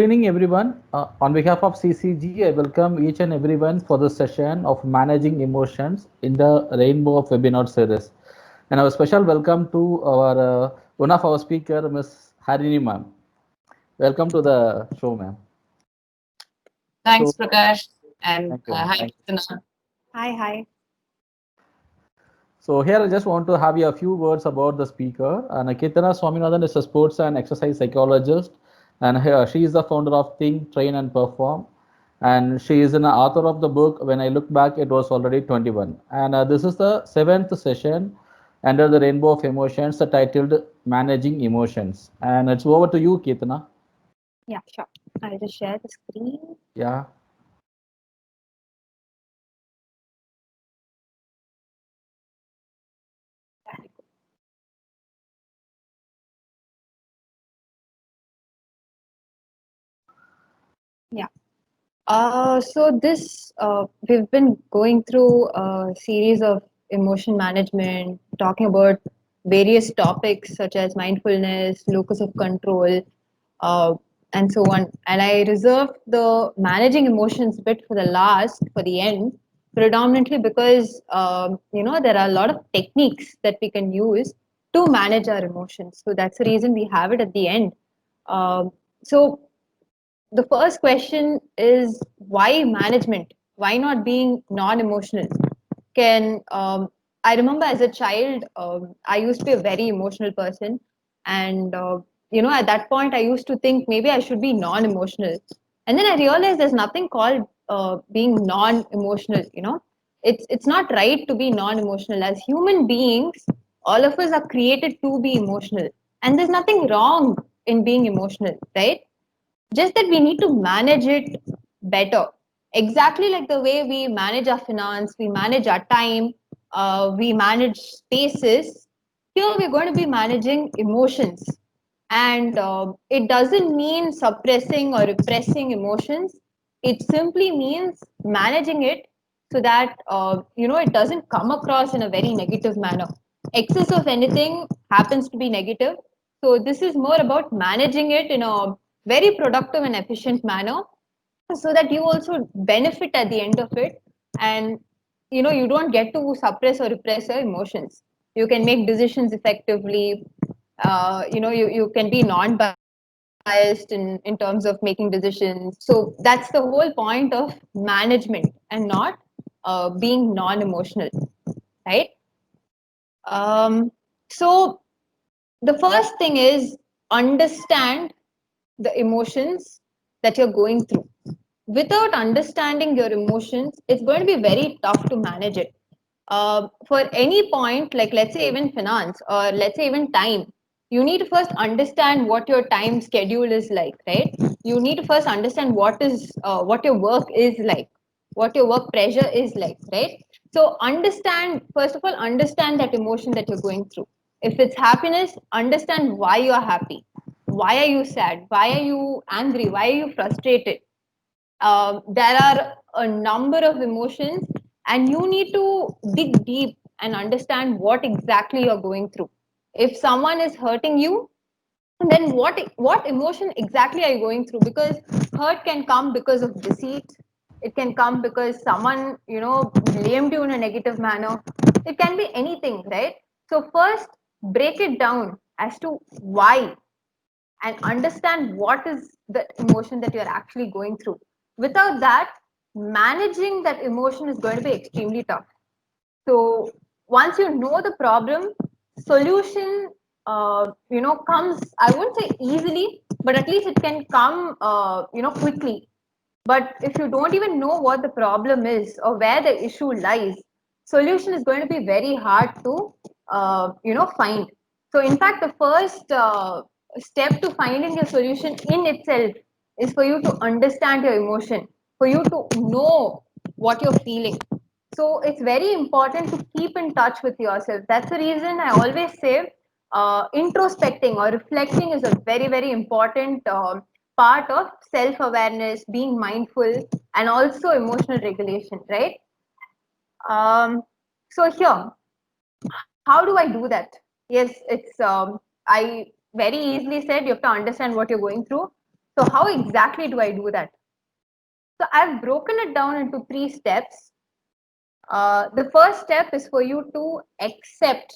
Good evening, everyone. On behalf of CCG, I welcome each and everyone for the session of Managing Emotions in the Rainbow of Webinar series. And our special welcome to our one of our speaker, Ms. Harini ma'am. Welcome to the show, ma'am. Thanks, So, Prakash, and thank you, ma'am. hi, Thank you. Kitana. Hi, hi. So here I just want to have a few words about the speaker. And Ketana Swaminathan is a sports and exercise psychologist, and she is the founder of Think, Train, and Perform. And she is an author of the book. When I look back, it was already 21. And this is the seventh session under the Rainbow of Emotions, titled Managing Emotions. And it's over to you, Ketana. Yeah, sure. I'll just share the screen. Yeah. Yeah. So we've been going through a series of emotion management, talking about various topics such as mindfulness, locus of control, uh, and so on. And I reserved the managing emotions bit for the end, predominantly because there are a lot of techniques that we can use to manage our emotions. So that's the reason we have it at the end. So the first question is why management? Why not being non-emotional? Can I remember as a child, I used to be a very emotional person, and at that point, I used to think maybe I should be non-emotional, and then I realized there's nothing called being non-emotional. It's not right to be non-emotional. As human beings, all of us are created to be emotional, and there's nothing wrong in being emotional, right? Just that we need to manage it better, exactly like the way we manage our finance, we manage our time, we manage spaces. Here we're going to be managing emotions, and it doesn't mean suppressing or repressing emotions. It simply means managing it so that it doesn't come across in a very negative manner. Excess of anything happens to be negative, so this is more about managing it in a very productive and efficient manner so that you also benefit at the end of it, and you don't get to suppress or repress your emotions. You can make decisions effectively. You can be non-biased in terms of making decisions. So that's the whole point of management and not being non-emotional, right? So the first thing is understand the emotions that you're going through. Without understanding your emotions, it's going to be very tough to manage it. For any point, like let's say even finance or let's say even time, you need to first understand what your time schedule is like, right? You need to first understand what your work is like, what your work pressure is like, right? So understand, first of all, understand that emotion that you're going through. If it's happiness, understand why you're happy. Why are you sad? Why are you angry? Why are you frustrated? There are a number of emotions, and you need to dig deep and understand what exactly you're going through. If someone is hurting you, then what emotion exactly are you going through? Because hurt can come because of deceit. It can come because someone blamed you in a negative manner. It can be anything, right? So first, break it down as to why, and understand what is the emotion that you're actually going through. Without that, managing that emotion is going to be extremely tough. So once you know the problem, solution comes, I won't say easily, but at least it can come quickly. But if you don't even know what the problem is or where the issue lies, solution is going to be very hard to find. So in fact, the first step to finding your solution in itself is for you to understand your emotion, for you to know what you're feeling. So it's very important to keep in touch with yourself. That's the reason I always say introspecting or reflecting is a very, very important part of self awareness, being mindful, and also emotional regulation, right? So, here, how do I do that? Yes, I very easily said you have to understand what you're going through. So how exactly do I do that? So I've broken it down into 3 steps. The first step is for you to accept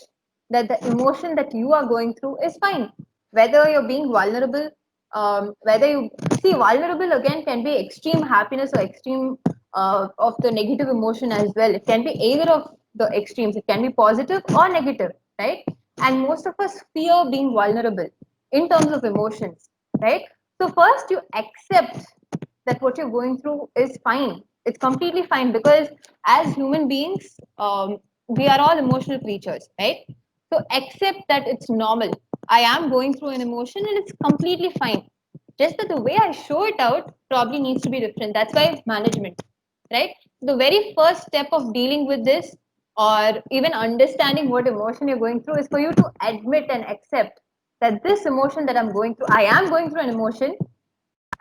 that the emotion that you are going through is fine. Whether you're being vulnerable, whether you see vulnerable again can be extreme happiness or extreme of the negative emotion as well. It can be either of the extremes. It can be positive or negative, right? And most of us fear being vulnerable in terms of emotions, right? So first you accept that what you're going through is fine. It's completely fine because as human beings, we are all emotional creatures, right? So accept that it's normal. I am going through an emotion and it's completely fine. Just that the way I show it out probably needs to be different. That's why management, right? The very first step of dealing with this or even understanding what emotion you're going through is for you to admit and accept that this emotion that I'm going through, I am going through an emotion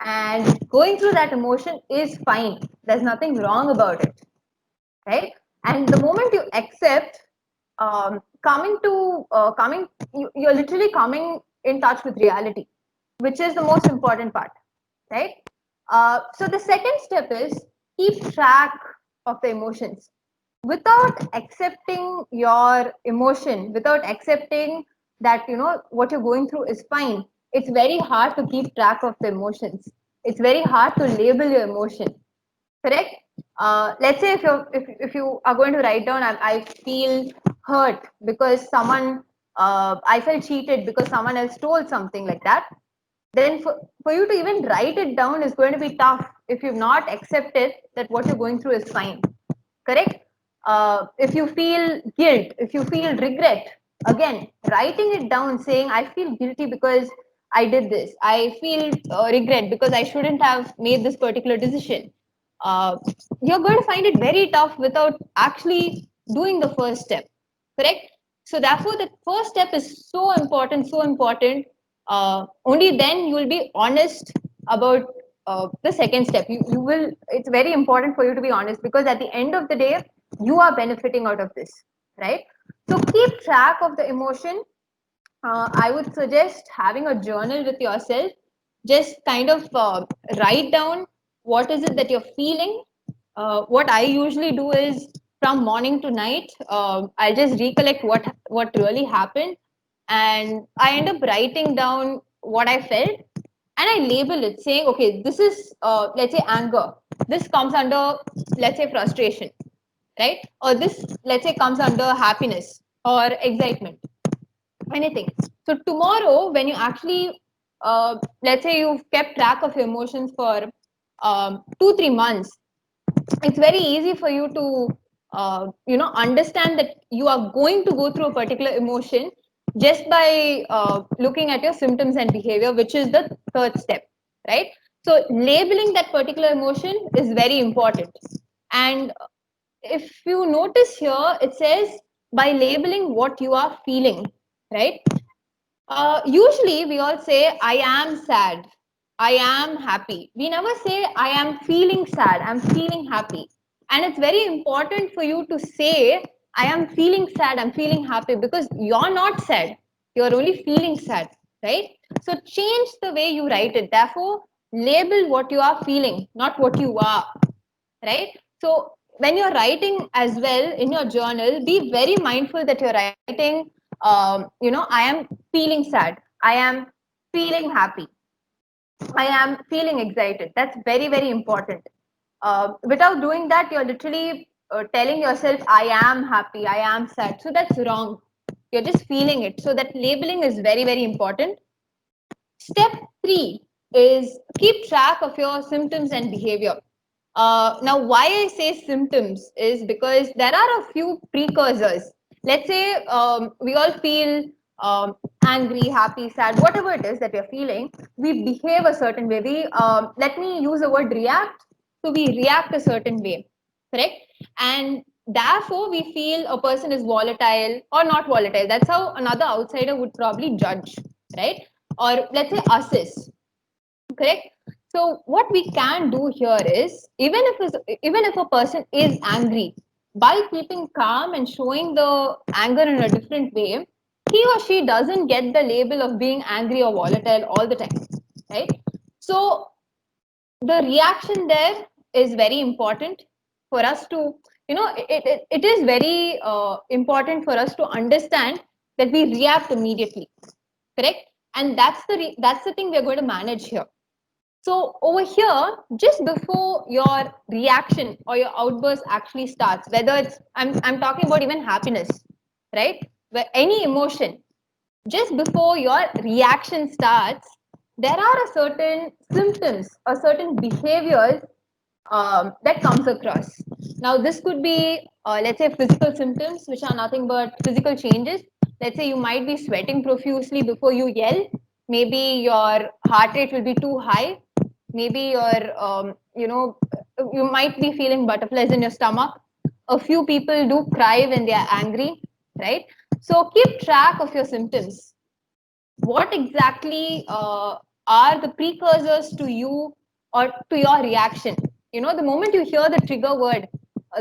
and going through that emotion is fine. There's nothing wrong about it, right? And the moment you accept, you're literally coming in touch with reality, which is the most important part, right? So the second step is keep track of the emotions. Without accepting your emotion, without accepting that what you're going through is fine, it's very hard to keep track of the emotions. It's very hard to label your emotion, correct? Let's say if you are going to write down, I feel hurt because someone, I felt cheated because someone else told something like that, then for you to even write it down is going to be tough if you've not accepted that what you're going through is fine, correct? If you feel guilt, if you feel regret, again writing it down saying I feel guilty because I did this, I feel regret because I shouldn't have made this particular decision, uh, you're going to find it very tough without actually doing the first step, correct? So therefore the first step is so important. Only then you will be honest about the second step. You will, it's very important for you to be honest because at the end of the day you are benefiting out of this, right? So keep track of the emotion. I would suggest having a journal with yourself. Just kind of write down what is it that you're feeling. What I usually do is from morning to night, I'll just recollect what really happened, and I end up writing down what I felt, and I label it, saying, okay, this is let's say anger. This comes under, let's say, frustration, right? Or this, let's say, comes under happiness or excitement, anything. So tomorrow when you actually let's say you've kept track of your emotions for 2-3 months, it's very easy for you to understand that you are going to go through a particular emotion just by looking at your symptoms and behavior, which is the third step, right? So labeling that particular emotion is very important. And if you notice here, it says by labeling what you are feeling, right? Usually we all say, I am sad, I am happy. We never say, I am feeling sad, I'm feeling happy. And it's very important for you to say, I am feeling sad, I'm feeling happy, because you're not sad, you're only feeling sad, right? So change the way you write it. Therefore, label what you are feeling, not what you are, right? So when you're writing as well in your journal, be very mindful that you're writing, I am feeling sad, I am feeling happy, I am feeling excited. That's very, very important. Without doing that, you're literally telling yourself, I am happy, I am sad. So that's wrong. You're just feeling it. So that labeling is very, very important. Step 3 is keep track of your symptoms and behavior. Now, why I say symptoms is because there are a few precursors. Let's say we all feel angry, happy, sad, whatever it is that we're feeling, we behave a certain way. Let me use the word react. So we react a certain way, correct? And therefore, we feel a person is volatile or not volatile. That's how another outsider would probably judge, right? Or let's say assess, correct? So what we can do here is, even if a person is angry, by keeping calm and showing the anger in a different way, he or she doesn't get the label of being angry or volatile all the time, right? So So the reaction there is very important for us to, it is very important for us to understand that we react immediately, correct? And that's the thing we're going to manage here. So over here, just before your reaction or your outburst actually starts, whether it's I'm talking about even happiness, right? Where any emotion, just before your reaction starts, there are a certain symptoms or certain behaviors that comes across. Now, this could be, let's say, physical symptoms, which are nothing but physical changes. Let's say you might be sweating profusely before you yell. Maybe your heart rate will be too high. Maybe you might be feeling butterflies in your stomach. A few people do cry when they are angry, right? So keep track of your symptoms. What exactly are the precursors to you or to your reaction? The moment you hear the trigger word,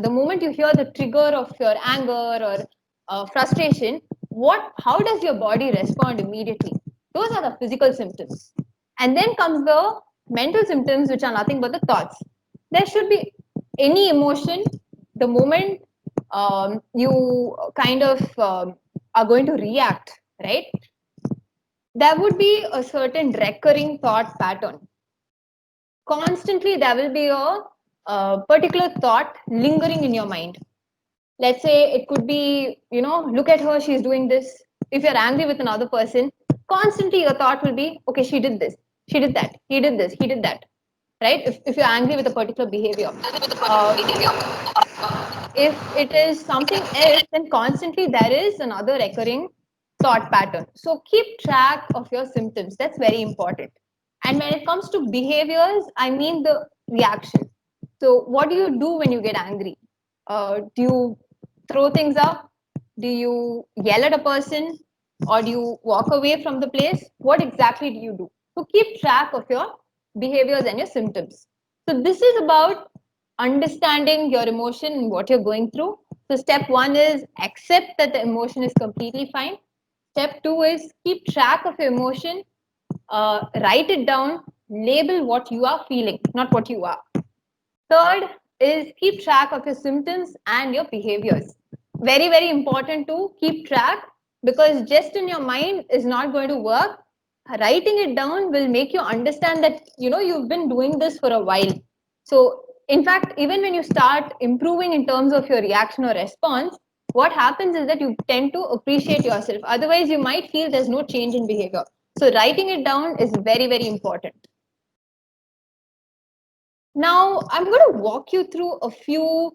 the moment you hear the trigger of your anger or frustration, how does your body respond immediately? Those are the physical symptoms. And then comes the mental symptoms, which are nothing but the thoughts. There should be any emotion, the moment you kind of are going to react, right? There would be a certain recurring thought pattern. Constantly, there will be a particular thought lingering in your mind. Let's say it could be, look at her, she's doing this. If you're angry with another person, constantly your thought will be, okay, she did this, she did that, he did this, he did that, right? If you're angry with a particular behavior. If it is something else, then constantly there is another recurring thought pattern. So keep track of your symptoms. That's very important. And when it comes to behaviors, I mean the reaction. So what do you do when you get angry? Do you throw things up? Do you yell at a person? Or do you walk away from the place? What exactly do you do? So keep track of your behaviors and your symptoms. So this is about understanding your emotion and what you're going through. So step one is accept that the emotion is completely fine. Step two is keep track of your emotion, write it down, label what you are feeling, not what you are. Third is keep track of your symptoms and your behaviors. Very, very important to keep track, because just in your mind is not going to work. Writing it down will make you understand that you've been doing this for a while. So in fact, even when you start improving in terms of your reaction or response, what happens is that you tend to appreciate yourself. Otherwise, you might feel there's no change in behavior. So writing it down is very, very important. Now, I'm going to walk you through a few,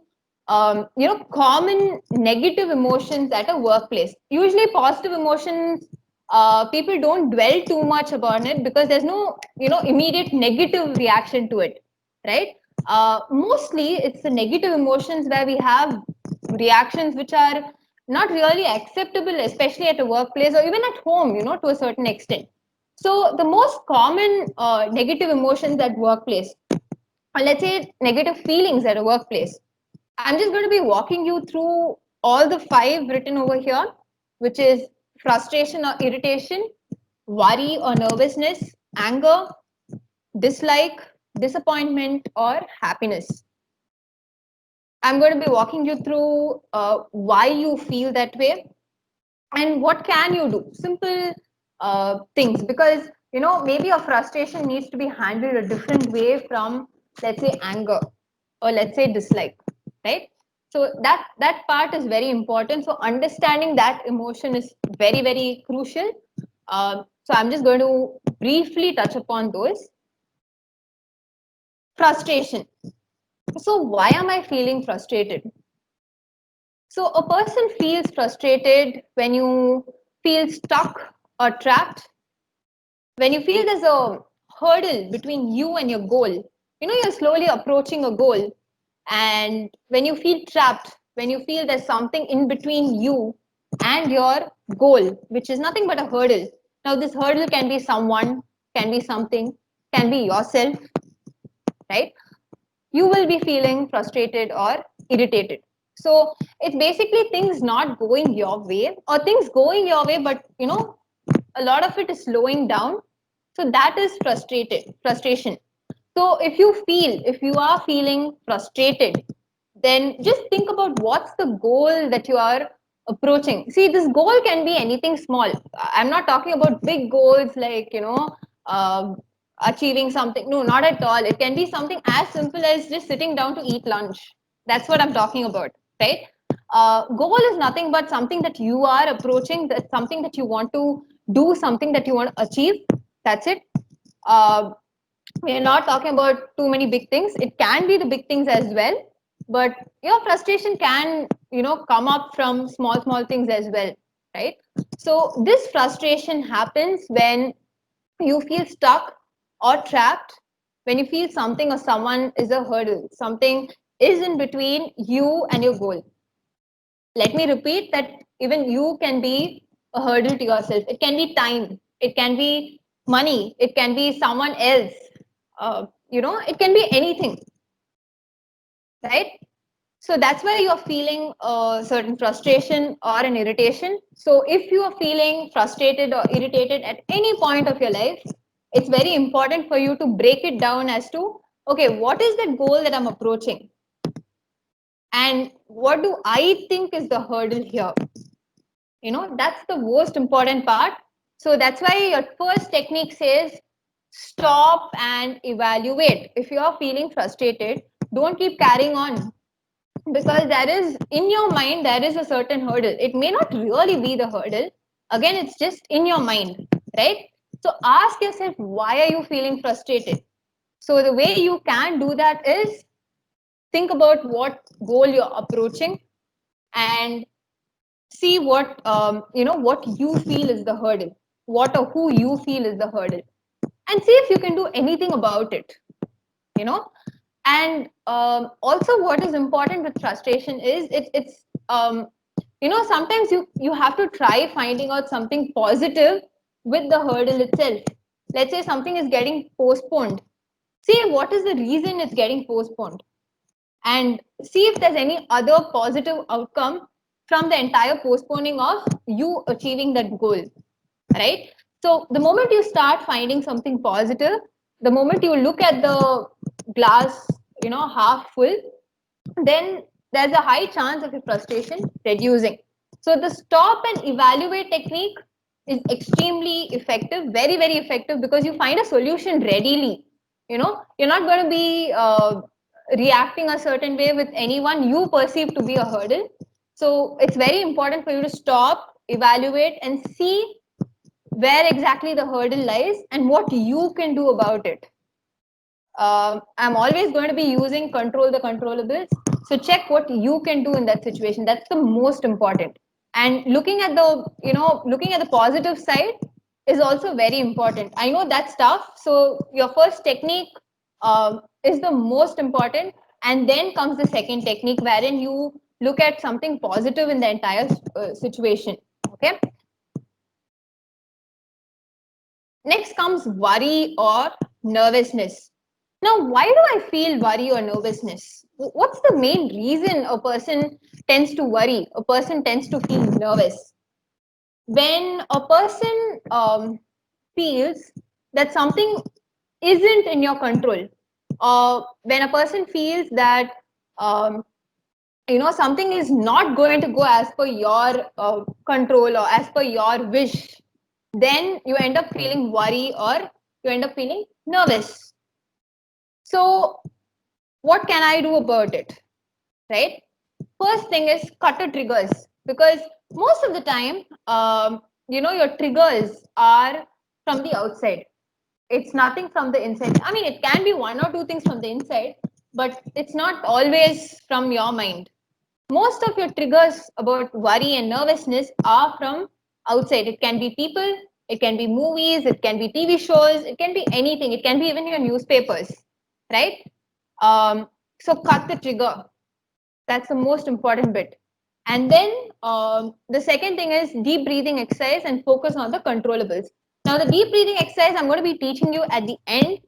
common negative emotions at a workplace. Usually, positive emotions, people don't dwell too much about it because there's no, immediate negative reaction to it, right? Mostly, it's the negative emotions where we have reactions which are not really acceptable, especially at a workplace or even at home, to a certain extent. So, the most common negative emotions at workplace, or let's say negative feelings at a workplace. I'm just going to be walking you through all the five written over here, which is frustration or irritation, worry or nervousness, anger, dislike, disappointment, or happiness. I'm going to be walking you through why you feel that way and what can you do. Simple things, because maybe a frustration needs to be handled a different way from, let's say, anger or let's say dislike, right? So that part is very important. So understanding that emotion is very, very crucial. So I'm just going to briefly touch upon those. Frustration. So why am I feeling frustrated? So a person feels frustrated when you feel stuck or trapped, when you feel there's a hurdle between you and your goal. You're slowly approaching a goal, and when you feel trapped, when you feel there's something in between you and your goal, which is nothing but a hurdle. Now, this hurdle can be someone, can be something, can be yourself, right? You will be feeling frustrated or irritated. So it's basically things not going your way or things going your way, but a lot of it is slowing down. So that is frustration. So if you are feeling frustrated, then just think about what's the goal that you are approaching. See, this goal can be anything small. I'm not talking about big goals like, uh, achieving something. No, not at all. It can be something as simple as just sitting down to eat lunch. That's what I'm talking about, right? Goal is nothing but something that you are approaching, that's something that you want to do, something that you want to achieve. That's it. Uh, we're not talking about too many big things. It can be the big things as well, but your frustration can, come up from small things as well, right? So this frustration happens when you feel stuck or trapped, when you feel something or someone is a hurdle, something is in between you and your goal. Let me repeat that even you can be a hurdle to yourself. It can be time, it can be money, it can be someone else, it can be anything, right? So that's why you're feeling a certain frustration or an irritation. So if you are feeling frustrated or irritated at any point of your life, it's very important for you to break it down as to, okay, what is that goal that I'm approaching? And what do I think is the hurdle here? That's the most important part. So that's why your first technique says stop and evaluate. If you are feeling frustrated, don't keep carrying on, because there is, in your mind, there is a certain hurdle. It may not really be the hurdle. Again, it's just in your mind, right? So ask yourself, why are you feeling frustrated? So the way you can do that is think about what goal you're approaching, and see what you feel is the hurdle, what or who you feel is the hurdle, and see if you can do anything about it. you know and also, what is important with frustration is sometimes you have to try finding out something positive with the hurdle itself. Let's say something is getting postponed. See what is the reason it's getting postponed, and see if there's any other positive outcome from the entire postponing of you achieving that goal, right? So the moment you start finding something positive, the moment you look at the glass, half full, then there's a high chance of your frustration reducing. So the stop and evaluate technique is extremely effective, very, very effective, because you find a solution readily. You're not going to be reacting a certain way with anyone you perceive to be a hurdle. So it's very important for you to stop, evaluate, and see where exactly the hurdle lies and what you can do about it. I'm always going to be using control the controllables. So check what you can do in that situation. That's the most important. And looking at the positive side is also very important. I know that's tough. So your first technique is the most important, and then comes the second technique, wherein you look at something positive in the entire situation. Okay. Next comes worry or nervousness. Now, why do I feel worry or nervousness? What's the main reason a person tends to worry? A person tends to feel nervous. When a person feels that something isn't in your control, or when a person feels that um, something is not going to go as per your control or as per your wish, then you end up feeling worry or you end up feeling nervous. So what can I do about it, right? First thing is cut the triggers, because most of the time, your triggers are from the outside. It's nothing from the inside. I mean, it can be one or two things from the inside, but it's not always from your mind. Most of your triggers about worry and nervousness are from outside. It can be people, it can be movies, it can be TV shows, it can be anything. It can be even your newspapers, right? So cut the trigger. That's the most important bit. And then the second thing is deep breathing exercise and focus on the controllables. Now, the deep breathing exercise I'm going to be teaching you at the end,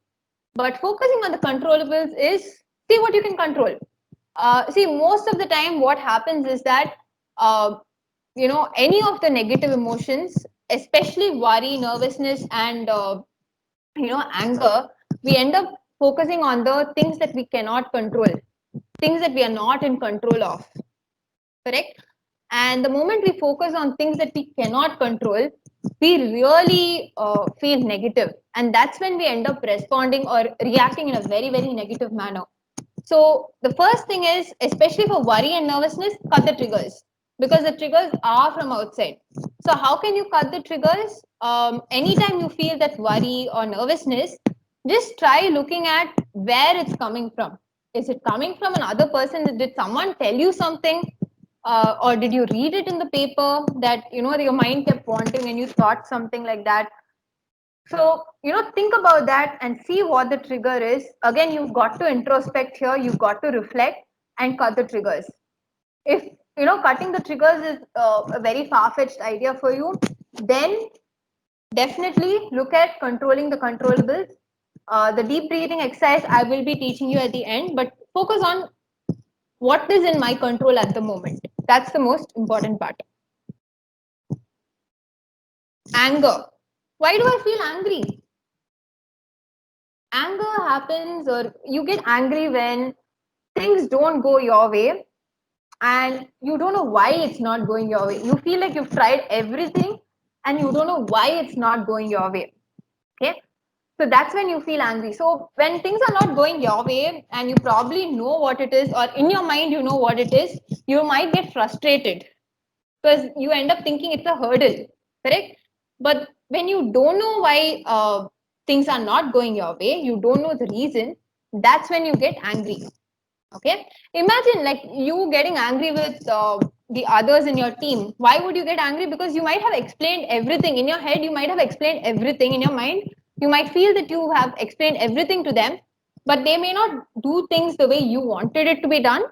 but focusing on the controllables is see what you can control. See, most of the time, what happens is that any of the negative emotions, especially worry, nervousness, and anger, we end up focusing on the things that we cannot control, things that we are not in control of. Correct? And the moment we focus on things that we cannot control, we really feel negative. And that's when we end up responding or reacting in a very, very negative manner. So the first thing is, especially for worry and nervousness, cut the triggers because the triggers are from outside. So how can you cut the triggers? Anytime you feel that worry or nervousness, just try looking at where it's coming from. Is it coming from another person? Did someone tell you something? Or did you read it in the paper that your mind kept wanting and you thought something like that? So, think about that and see what the trigger is. Again, you've got to introspect here, you've got to reflect and cut the triggers. If, cutting the triggers is a very far-fetched idea for you, then definitely look at controlling the controllables. The deep breathing exercise I will be teaching you at the end, but focus on what is in my control at the moment. That's the most important part. Anger. Why do I feel angry? Anger happens, or you get angry when things don't go your way and you don't know why it's not going your way. You feel like you've tried everything and you don't know why it's not going your way. Okay. So that's when you feel angry. So when things are not going your way and you probably know what it is, or in your mind you know what it is, you might get frustrated because you end up thinking it's a hurdle, correct? But when you don't know why things are not going your way, you don't know the reason, that's when you get angry. Okay, imagine like you getting angry with the others in your team. Why would you get angry? Because you might have explained everything in your head, you might have explained everything in your mind, you might feel that you have explained everything to them, but they may not do things the way you wanted it to be done,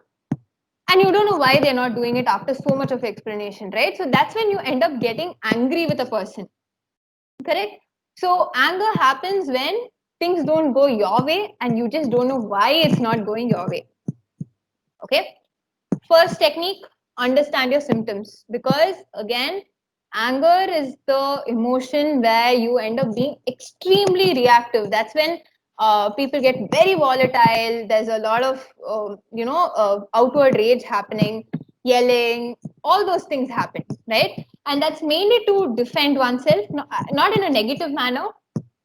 and you don't know why they're not doing it after so much of explanation, right? So that's when you end up getting angry with a person, correct? So anger happens when things don't go your way and you just don't know why it's not going your way. Okay, first technique, understand your symptoms, because again, anger is the emotion where you end up being extremely reactive. That's when people get very volatile. There's a lot of outward rage happening, yelling, all those things happen, right? And that's mainly to defend oneself, not in a negative manner,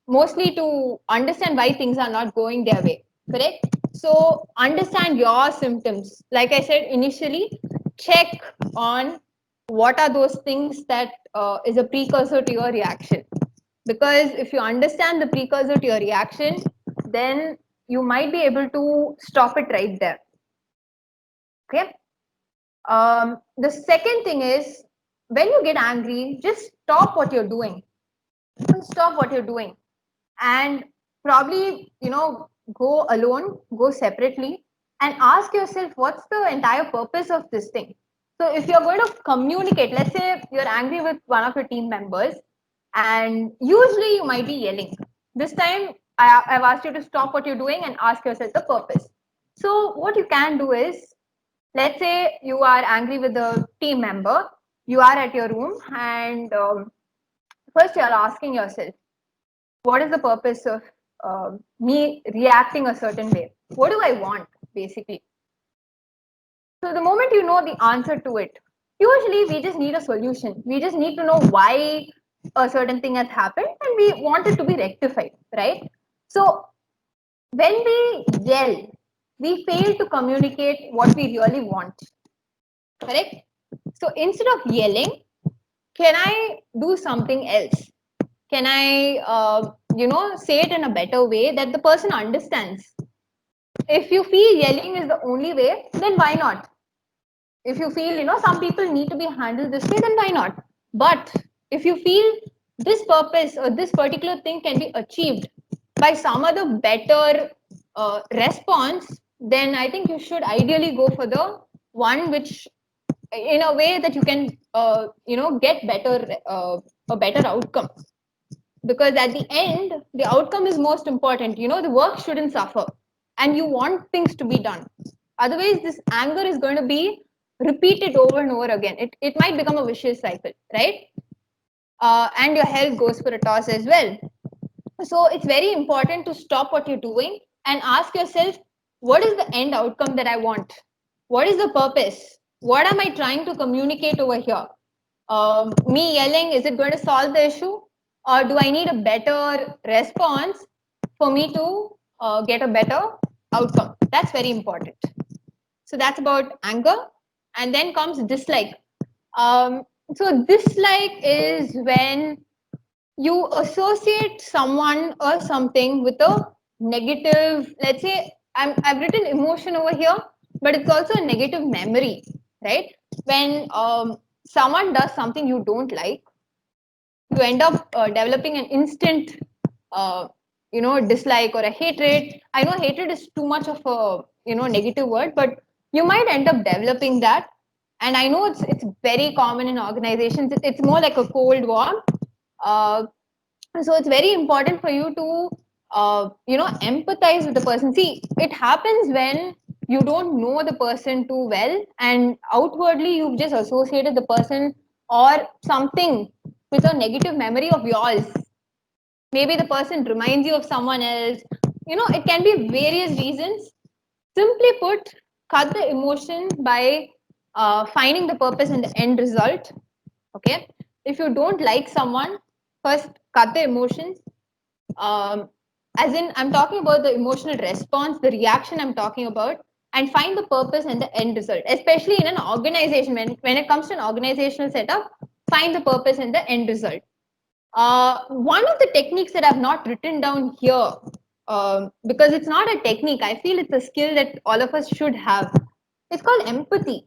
mostly to understand why things are not going their way, correct? So understand your symptoms. Like I said initially, check on what are those things that is a precursor to your reaction. Because if you understand the precursor to your reaction, then you might be able to stop it right there. Okay. The second thing is, when you get angry, just stop what you're doing. Stop what you're doing and probably go alone, go separately, and ask yourself what's the entire purpose of this thing. So if you're going to communicate, let's say you're angry with one of your team members, and usually you might be yelling. This time I've asked you to stop what you're doing and ask yourself the purpose. So what you can do is, let's say you are angry with a team member, you are at your room, and first you're asking yourself, what is the purpose of me reacting a certain way? What do I want, basically? So the moment you know the answer to it, usually we just need a solution. We just need to know why a certain thing has happened and we want it to be rectified, right? So when we yell, we fail to communicate what we really want, correct? So instead of yelling, can I do something else? Can I say it in a better way that the person understands? If you feel yelling is the only way, then why not? If you feel some people need to be handled this way, then why not? But if you feel this purpose or this particular thing can be achieved by some other better response, then I think you should ideally go for the one which, in a way that you can get a better outcome. Because at the end, the outcome is most important. The work shouldn't suffer and you want things to be done. Otherwise, this anger is going to be repeated over and over again. It might become a vicious cycle, right? And your health goes for a toss as well. So it's very important to stop what you're doing and ask yourself, what is the end outcome that I want? What is the purpose? What am I trying to communicate over here? Me yelling, is it going to solve the issue? Or do I need a better response for me to get a better outcome? That's very important. So that's about anger. And then comes dislike. So dislike is when you associate someone or something with a negative, let's say I've written emotion over here, but it's also a negative memory, right? When someone does something you don't like, you end up developing an instant dislike or a hatred. I know hatred is too much of a negative word, but you might end up developing that. And I know it's very common in organizations. It's more like a cold war. uh, so it's very important for you to empathize with the person. See, it happens when you don't know the person too well, and outwardly you've just associated the person or something with a negative memory of yours. Maybe the person reminds you of someone else. It can be various reasons. Simply put, cut the emotion by finding the purpose and the end result. Okay, if you don't like someone, first cut the emotions. um, as in, I'm talking about the emotional response, the reaction I'm talking about, and find the purpose and the end result. Especially in an organization, when it comes to an organizational setup, find the purpose and the end result. One of the techniques that I've not written down here, because it's not a technique, I feel it's a skill that all of us should have. It's called empathy.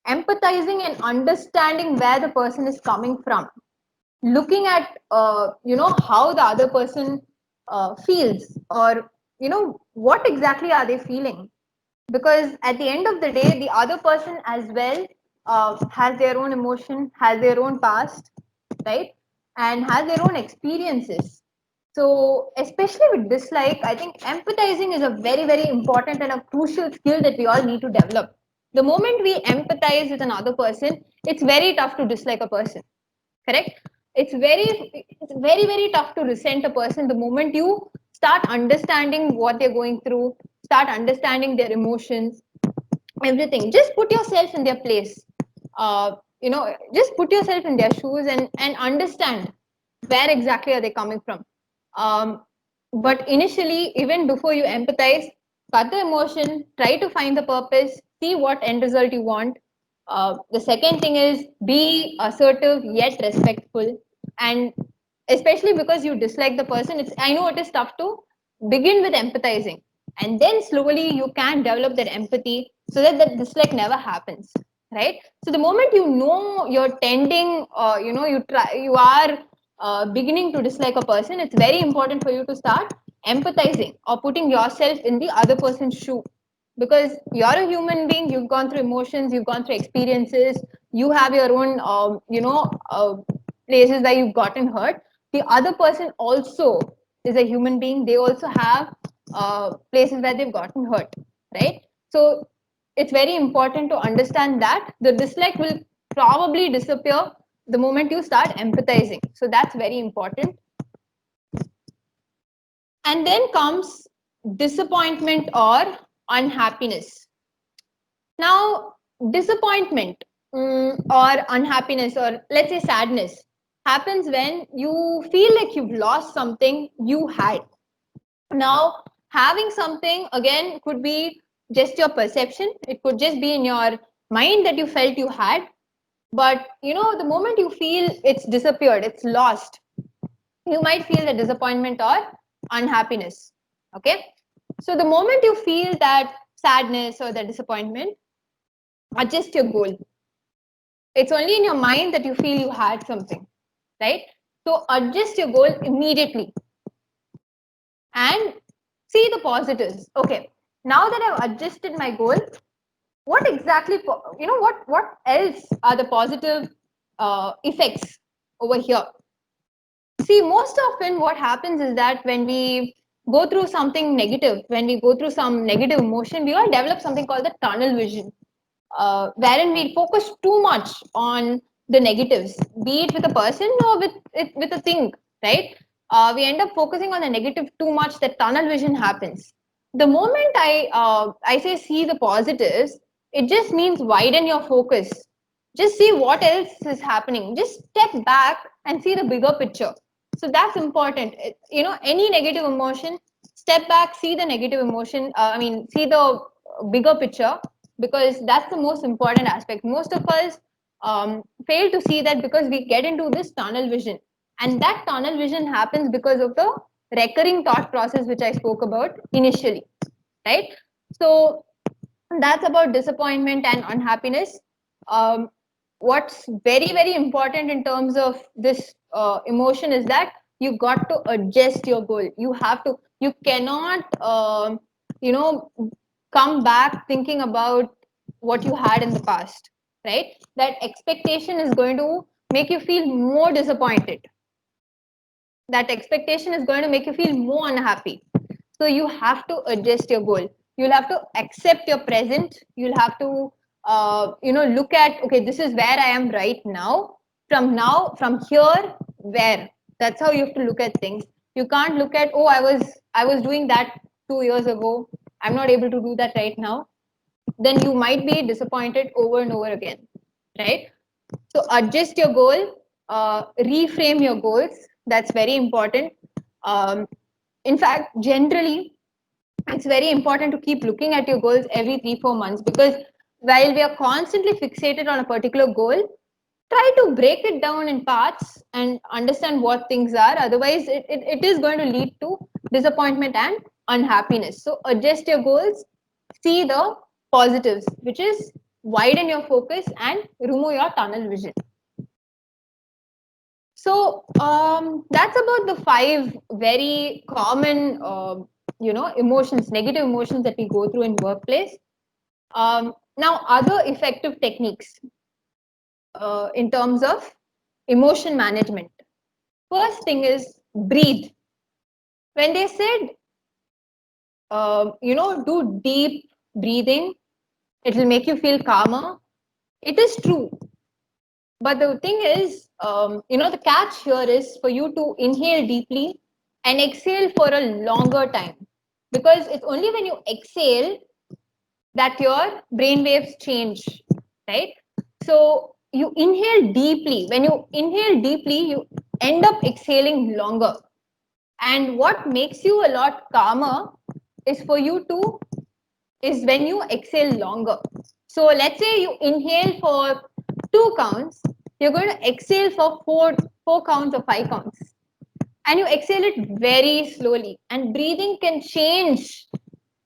Empathizing and understanding where the person is coming from, looking at how the other person feels, or what exactly are they feeling, because at the end of the day the other person as well has their own emotion, has their own past, right, and has their own experiences. So especially with dislike, I think empathizing is a very, very important and a crucial skill that we all need to develop. The moment we empathize with another person, it's very tough to dislike a person. Correct? It's very tough to resent a person the moment you start understanding what they're going through, start understanding their emotions, everything. Just put yourself in their place. Just put yourself in their shoes and understand where exactly are they coming from. um, but initially, even before you empathize, cut the emotion, try to find the purpose, see what end result you want. The second thing is be assertive yet respectful, and especially because you dislike the person, I know it is tough to begin with empathizing, and then slowly you can develop that empathy so that that dislike never happens, right? So the moment you know you're tending, you are beginning to dislike a person, it's very important for you to start empathizing or putting yourself in the other person's shoe, because you're a human being, you've gone through emotions, you've gone through experiences, you have your own places where you've gotten hurt. The other person also is a human being, they also have places where they've gotten hurt, right? So it's very important to understand that the dislike will probably disappear the moment you start empathizing. So that's very important. And then comes disappointment or unhappiness. Now, disappointment, or unhappiness, or let's say sadness, happens when you feel like you've lost something you had. Now, having something again could be just your perception, it could just be in your mind that you felt you had, but the moment you feel it's disappeared, it's lost, you might feel the disappointment or unhappiness. Okay, so the moment you feel that sadness or the disappointment, adjust your goal. It's only in your mind that you feel you had something, right? So adjust your goal immediately and see the positives. Okay, now that I've adjusted my goal, what exactly, what else are the positive effects over here? See, most often what happens is that when we go through something negative, when we go through some negative emotion, we all develop something called the tunnel vision, wherein we focus too much on the negatives, be it with a person or with a thing, right? we end up focusing on the negative too much, that tunnel vision happens. The moment I say see the positives, it just means widen your focus. Just see what else is happening. Just step back and see the bigger picture. So that's important. Any negative emotion, step back, see the negative emotion. See the bigger picture, because that's the most important aspect. Most of us fail to see that because we get into this tunnel vision, and that tunnel vision happens because of the recurring thought process which I spoke about initially, right? So that's about disappointment and unhappiness. What's very very important in terms of this emotion is that you got to adjust your goal. You cannot you know come back thinking about what you had in the past, right? That expectation is going to make you feel more disappointed. That expectation is going to make you feel more unhappy. So you have to adjust your goal. You'll have to accept your present. You'll have to look at, okay, this is where I am right now. From here, where? That's how you have to look at things. You can't look at, oh, I was doing that 2 years ago, I'm not able to do that right now. Then you might be disappointed over and over again, right? So adjust your goal, reframe your goals. That's very important. In fact, generally, it's very important to keep looking at your goals every 3-4 months, because while we are constantly fixated on a particular goal, try to break it down in parts and understand what things are. Otherwise, it is going to lead to disappointment and unhappiness. So adjust your goals, see the positives, which is widen your focus and remove your tunnel vision. So that's about the 5 very common, emotions, negative emotions that we go through in workplace. Now, other effective techniques in terms of emotion management. First thing is breathe. When they said, do deep breathing, it will make you feel calmer. It is true. But the thing is, the catch here is for you to inhale deeply and exhale for a longer time. Because it's only when you exhale that your brain waves change, right? So you inhale deeply. When you inhale deeply, you end up exhaling longer. And what makes you a lot calmer is for you to is when you exhale longer. So let's say you inhale for 2 counts, you're going to exhale for four counts or 5 counts. And you exhale it very slowly. And breathing can change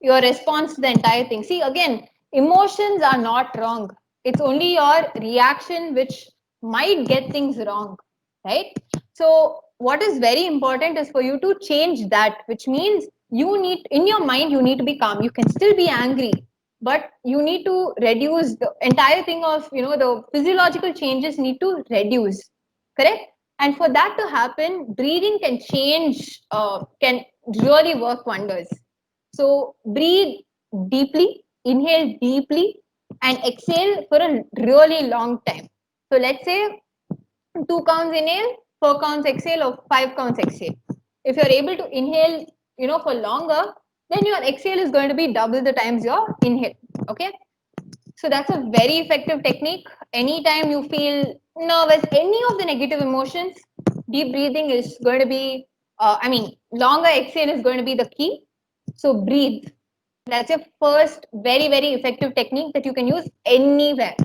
your response to the entire thing. See, again, emotions are not wrong. It's only your reaction which might get things wrong, right? So what is very important is for you to change that, which means you need, in your mind, you need to be calm. You can still be angry, but you need to reduce the entire thing of, the physiological changes need to reduce, correct? And for that to happen, breathing can change, can really work wonders. So breathe deeply, inhale deeply, and exhale for a really long time. So let's say 2 counts inhale, 4 counts exhale, or 5 counts exhale. If you're able to inhale, for longer, then your exhale is going to be double the times your inhale. Okay. So that's a very effective technique. Anytime you feel nervous, any of the negative emotions, deep breathing is going to be, longer exhale is going to be the key. So breathe. That's your first very, very effective technique that you can use anywhere.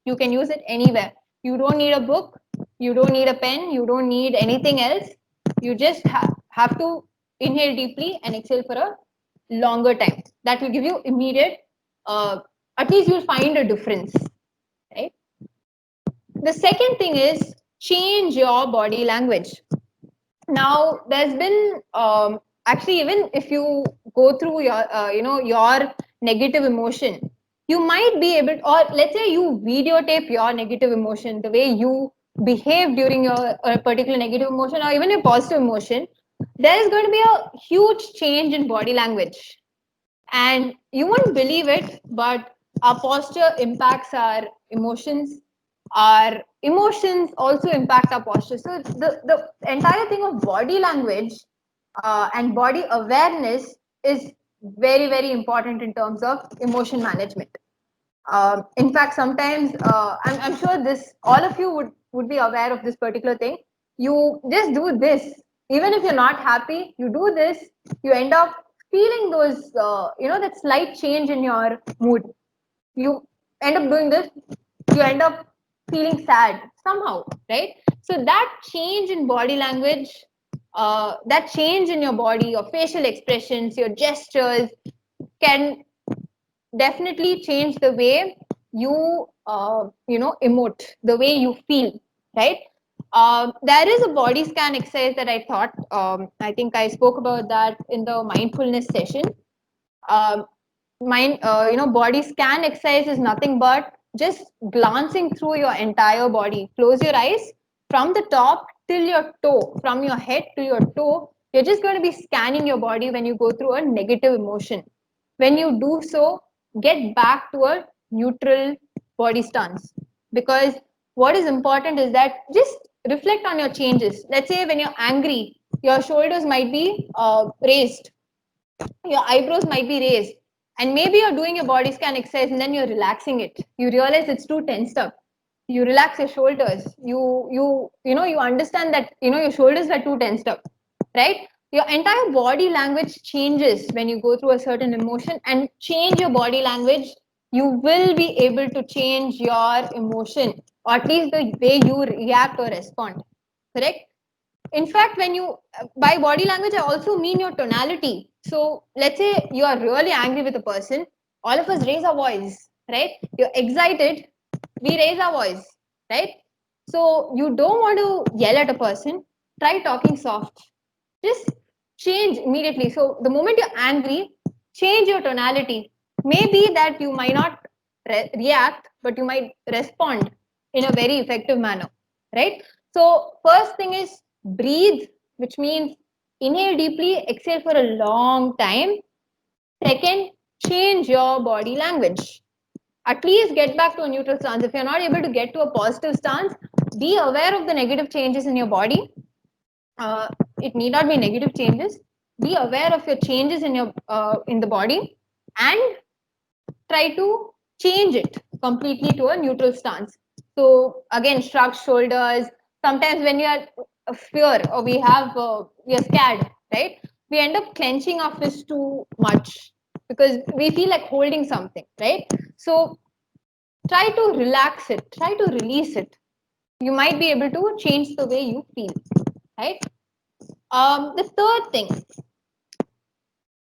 You can use it anywhere. You don't need a book. You don't need a pen. You don't need anything else. You just have to inhale deeply and exhale for a longer time. That will give you immediate, at least you'll find a difference, right? The second thing is change your body language. Now, there's been actually, even if you go through your negative emotion, you might be able, or let's say you videotape your negative emotion, the way you behave during your particular negative emotion, or even a positive emotion. There is going to be a huge change in body language, and you won't believe it, but our posture impacts our emotions. our emotions also impact our posture. So the entire thing of body language and body awareness is very, very important in terms of emotion management. In fact, sometimes I'm sure this all of you would be aware of this particular thing. You just do this, even if you're not happy. You do this, you end up feeling those, that slight change in your mood. You end up doing this, you end up feeling sad somehow, right? So that change in body language, that change in your body, your facial expressions, your gestures can definitely change the way you emote, the way you feel, right? There is a body scan exercise that I thought, I think I spoke about that in the mindfulness session. um, Body scan exercise is nothing but just glancing through your entire body. Close your eyes from the top till your toe, from your head to your toe. You're just going to be scanning your body when you go through a negative emotion. When you do so, get back to a neutral body stance. Because what is important is that just reflect on your changes. Let's say when you're angry, your shoulders might be raised, your eyebrows might be raised, and maybe you're doing your body scan exercise and then you're relaxing it. You realize it's too tensed up. You relax your shoulders. You understand that your shoulders are too tensed up, right? Your entire body language changes when you go through a certain emotion, and change your body language, you will be able to change your emotion, or at least the way you react or respond. Correct? In fact, when you by body language, I also mean your tonality. So let's say you are really angry with a person, all of us raise our voice, right? You're excited, we raise our voice, right? So you don't want to yell at a person, try talking soft. Just change immediately. So the moment you're angry, change your tonality. Maybe that you might not react, but you might respond in a very effective manner, right? So first thing is breathe, which means inhale deeply, exhale for a long time. Second, change your body language. At least get back to a neutral stance. If you're not able to get to a positive stance, be aware of the negative changes in your body. uh, it need not be negative changes. Be aware of your changes in your in the body, and try to change it completely to a neutral stance. So again, shrug shoulders. Sometimes when you are fear, or we are scared, right? We end up clenching our fist too much because we feel like holding something, right? So try to relax it, try to release it. You might be able to change the way you feel, right? The third thing,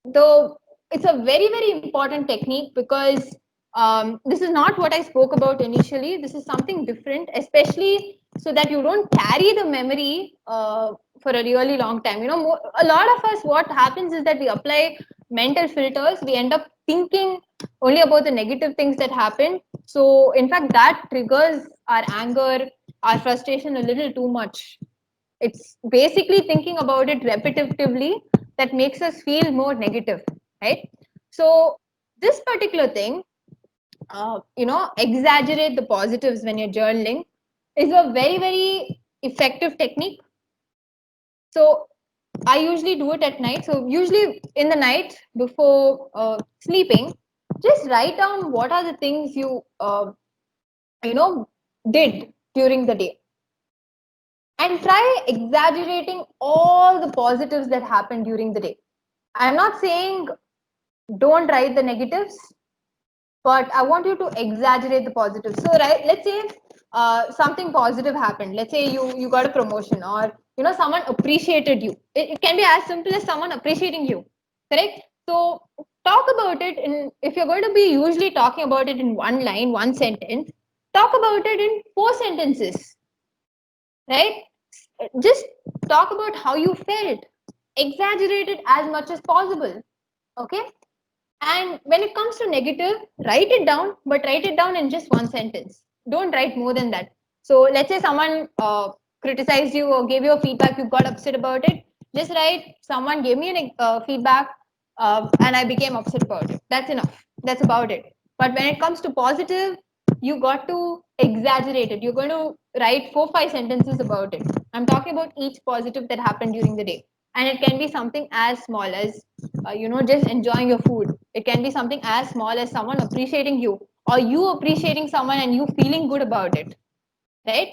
though, it's a very, very important technique, because this is not what I spoke about initially. This is something different, especially so that you don't carry the memory for a really long time. A lot of us, what happens is that we apply mental filters. We end up thinking only about the negative things that happen. So, in fact, that triggers our anger, our frustration a little too much. It's basically thinking about it repetitively that makes us feel more negative, right? So this particular thing, exaggerate the positives when you're journaling, is a very, very effective technique. So I usually do it at night. So usually in the night before sleeping, just write down what are the things you know did during the day, and try exaggerating all the positives that happened during the day. I'm not saying don't write the negatives, but I want you to exaggerate the positives. So, right, let's say something positive happened. Let's say you got a promotion, or someone appreciated you. It can be as simple as someone appreciating you. Correct. So talk about it in, if you're going to be usually talking about it in one line, one sentence, talk about it in 4 sentences, right? Just talk about how you felt, exaggerate it as much as possible. Okay. And when it comes to negative, write it down, but write it down in just one sentence. Don't write more than that. So let's say someone criticized you or gave you a feedback, you got upset about it. Just write, someone gave me an feedback, and I became upset about it. That's enough. That's about it. But when it comes to positive, you got to exaggerate it. You're going to write 4-5 sentences about it. I'm talking about each positive that happened during the day. And it can be something as small as, just enjoying your food. It can be something as small as someone appreciating you, or you appreciating someone and you feeling good about it, right?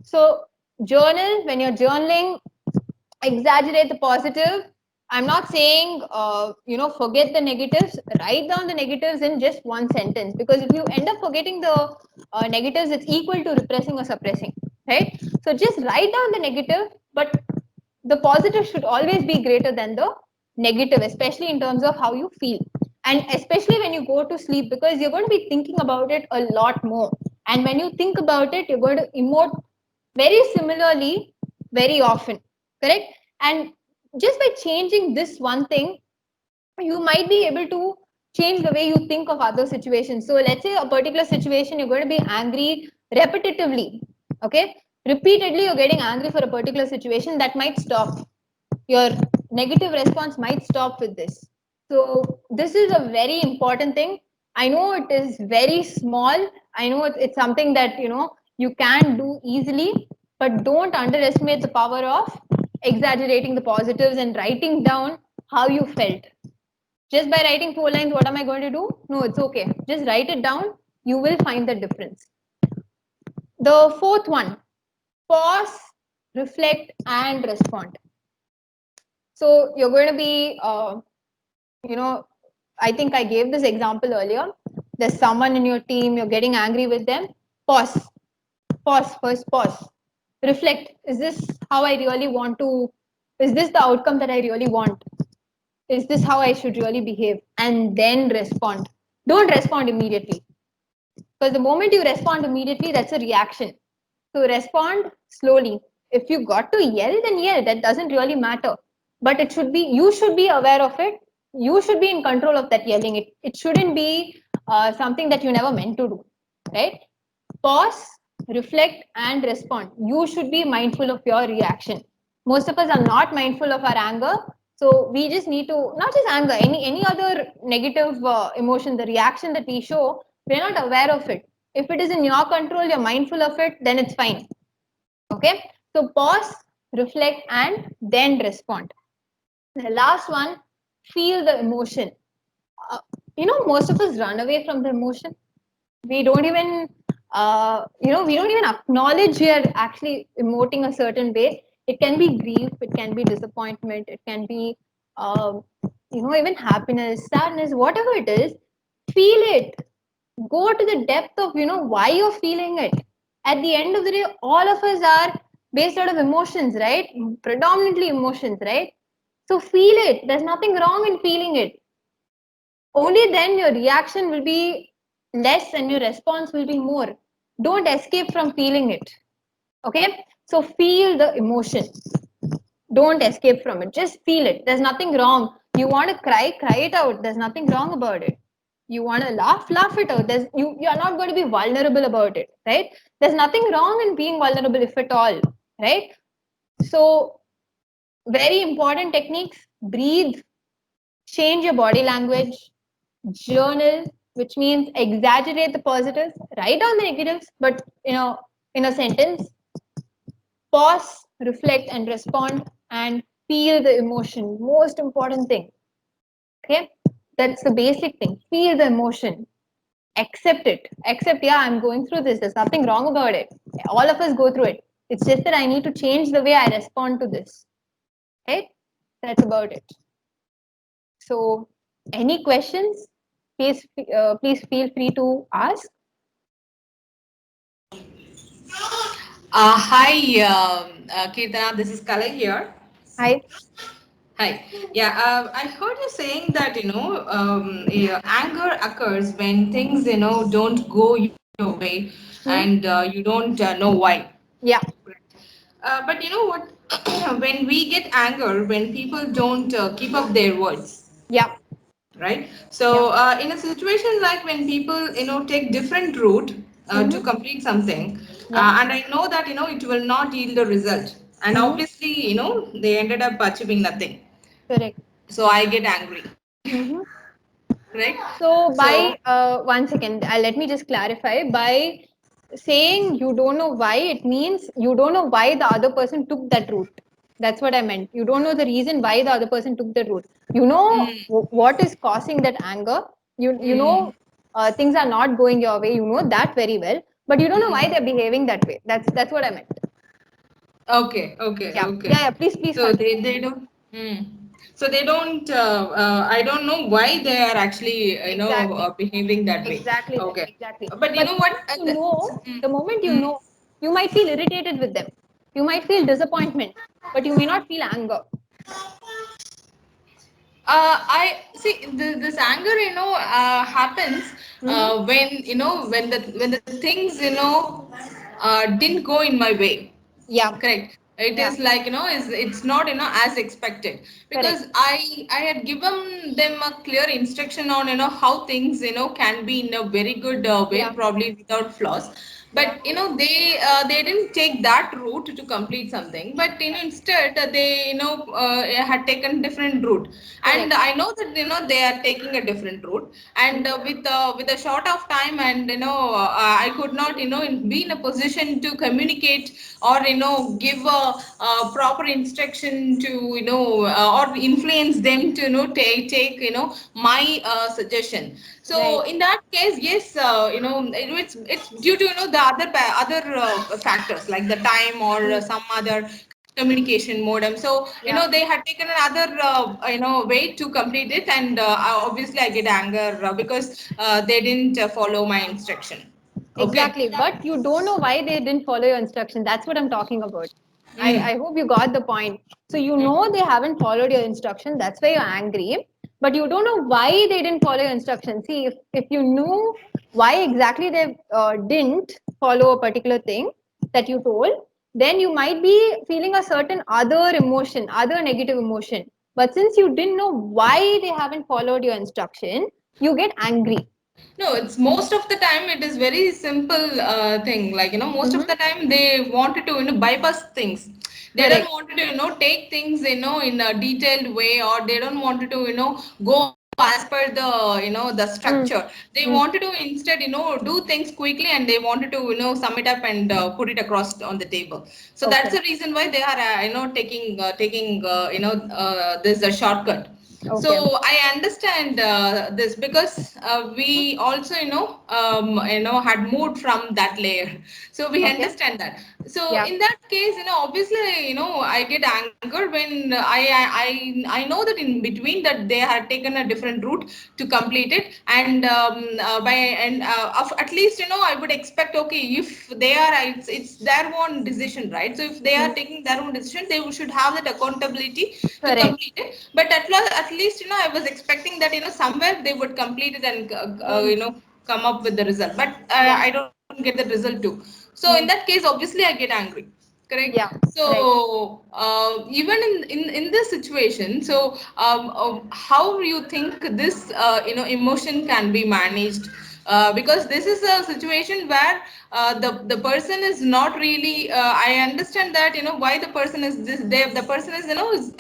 So journal. When you're journaling, exaggerate the positive. I'm not saying forget the negatives. Write down the negatives in just one sentence, because if you end up forgetting the negatives, it's equal to repressing or suppressing, right? So just write down the negative, but the positive should always be greater than the negative, especially in terms of how you feel, and especially when you go to sleep, because you're going to be thinking about it a lot more. And when you think about it, you're going to emote very similarly very often, correct? And just by changing this one thing, you might be able to change the way you think of other situations. So let's say a particular situation, you're going to be angry repetitively, okay? Repeatedly, you're getting angry for a particular situation, that might stop. Your negative response might stop with this. So this is a very important thing. I know it is very small. I know it's something that you can do easily, but don't underestimate the power of exaggerating the positives and writing down how you felt. Just by writing 4 lines, what am I going to do? No, it's okay. Just write it down. You will find the difference. The fourth one, pause, reflect, and respond. So you're going to be, I think I gave this example earlier. There's someone in your team, you're getting angry with them. Pause. Pause. First, pause. Reflect. Is this how I really want to? Is this the outcome that I really want? Is this how I should really behave? And then respond. Don't respond immediately. Because the moment you respond immediately, that's a reaction. So respond slowly. If you got to yell, then yell. That doesn't really matter. But you should be aware of it. You should be in control of that yelling. It shouldn't be something that you never meant to do, right? Pause, reflect, and respond. You should be mindful of your reaction. Most of us are not mindful of our anger. So we just need to, not just anger, any other negative emotion, the reaction that we show, we're not aware of it. If it is in your control, you're mindful of it, then it's fine. Okay? So pause, reflect, and then respond. The last one, feel the emotion. Most of us run away from the emotion. We don't even, we don't even acknowledge we are actually emoting a certain way. It can be grief, it can be disappointment, it can be, even happiness, sadness, whatever it is. Feel it. Go to the depth of, why you're feeling it. At the end of the day, all of us are based out of emotions, right? Predominantly emotions, right? So feel it. There's nothing wrong in feeling it. Only then your reaction will be less and your response will be more. Don't escape from feeling it. Okay? So feel the emotion. Don't escape from it. Just feel it. There's nothing wrong. You want to cry, cry it out. There's nothing wrong about it. You want to laugh, laugh it out. You're not going to be vulnerable about it, right? There's nothing wrong in being vulnerable, if at all, right? So very important techniques: breathe, change your body language, journal, which means exaggerate the positives, write down the negatives, but in a sentence. Pause, reflect, and respond, and feel the emotion. Most important thing. Okay, that's the basic thing. Feel the emotion. Accept it. Accept, yeah, I'm going through this. There's nothing wrong about it. All of us go through it. It's just that I need to change the way I respond to this. Okay, that's about it. So, any questions? Please feel free to ask. Hi, Kirtana. This is Kala here. Hi. Hi. Yeah, I heard you saying that anger occurs when things don't go your way, and you don't know why. Yeah. But you know what? When we get anger, when people don't keep up their words, Yeah. right? Yeah. So in a situation like when people take different route to complete something, Yeah. and I know that it will not yield a result, and obviously they ended up achieving nothing. Correct. So I get angry. Mm-hmm. Right? So So, by 1 second, let me just clarify. By saying you don't know why, it means you don't know why the other person took that route. That's what I meant. You don't know the reason why the other person took that route. You know mm, what is causing that anger. You mm, know things are not going your way. You know that very well, but you don't know why mm. they're behaving that way. That's what I meant. Okay, okay, Yeah, yeah, okay. yeah. Please So continue. they don't. Hmm. So they don't. I don't know why they are actually Exactly. behaving that way. Exactly that, Okay, exactly. but you But know what? the moment you Mm. know, you might feel irritated with them. You might feel disappointment, but you may not feel anger. I see this anger, happens Mm-hmm. when when the things didn't go in my way. Yeah, Correct. It yeah, is like it's not as expected, correct. because I had given them a clear instruction on how things can be in a very good way, Yeah, probably without flaws. yeah, But they didn't take that route to complete something, but instead they had taken different route. And correct. I know that they are taking a different route, and Mm-hmm. with a short of time, and I could not be in a position to communicate, or give a proper instruction to or influence them to take my suggestion. So Right. in that case, yes, it's due to the other factors, like the time, or Mm. some other communication modem. So Yeah, they had taken another way to complete it, and obviously I get anger because they didn't follow my instruction. Okay. exactly. But you don't know why they didn't follow your instruction. That's what I'm talking about. I Mm. hope you got the point. So you know they haven't followed your instruction. That's why you're angry. But you don't know why they didn't follow your instruction. See, if you knew why exactly they didn't follow a particular thing that you told, then you might be feeling a certain other emotion, other negative emotion. But since you didn't know why they haven't followed your instruction, you get angry. No, it's most of the time it is very simple thing. Like most of Mm-hmm. the time they wanted to bypass things. They don't Correct. want to take things in a detailed way, or they don't want to go as per the the structure. Mm. They wanted Mm. to instead do things quickly, and they wanted to sum it up and put it across on the table. So that's Okay. the reason why they are taking this a shortcut. Okay. So I understand this, because we also had moved from that layer, so we Okay. understand that. So Yeah. in that case, obviously, I get anger when I know that in between that they had taken a different route to complete it. And by and at least I would expect, okay, if they are, it's their own decision, right? So if they are Mm. taking their own decision, they should have that accountability to Correct. complete it. But at least I was expecting that somewhere they would complete it, and Mm. come up with the result. But Yeah. I don't get the result too. So in that Mm. case, obviously I get angry. Correct. Yeah. Right. So even in this situation, so how do you think this emotion can be managed? Because this is a situation where the person is not really. I understand that why the person is this. The person is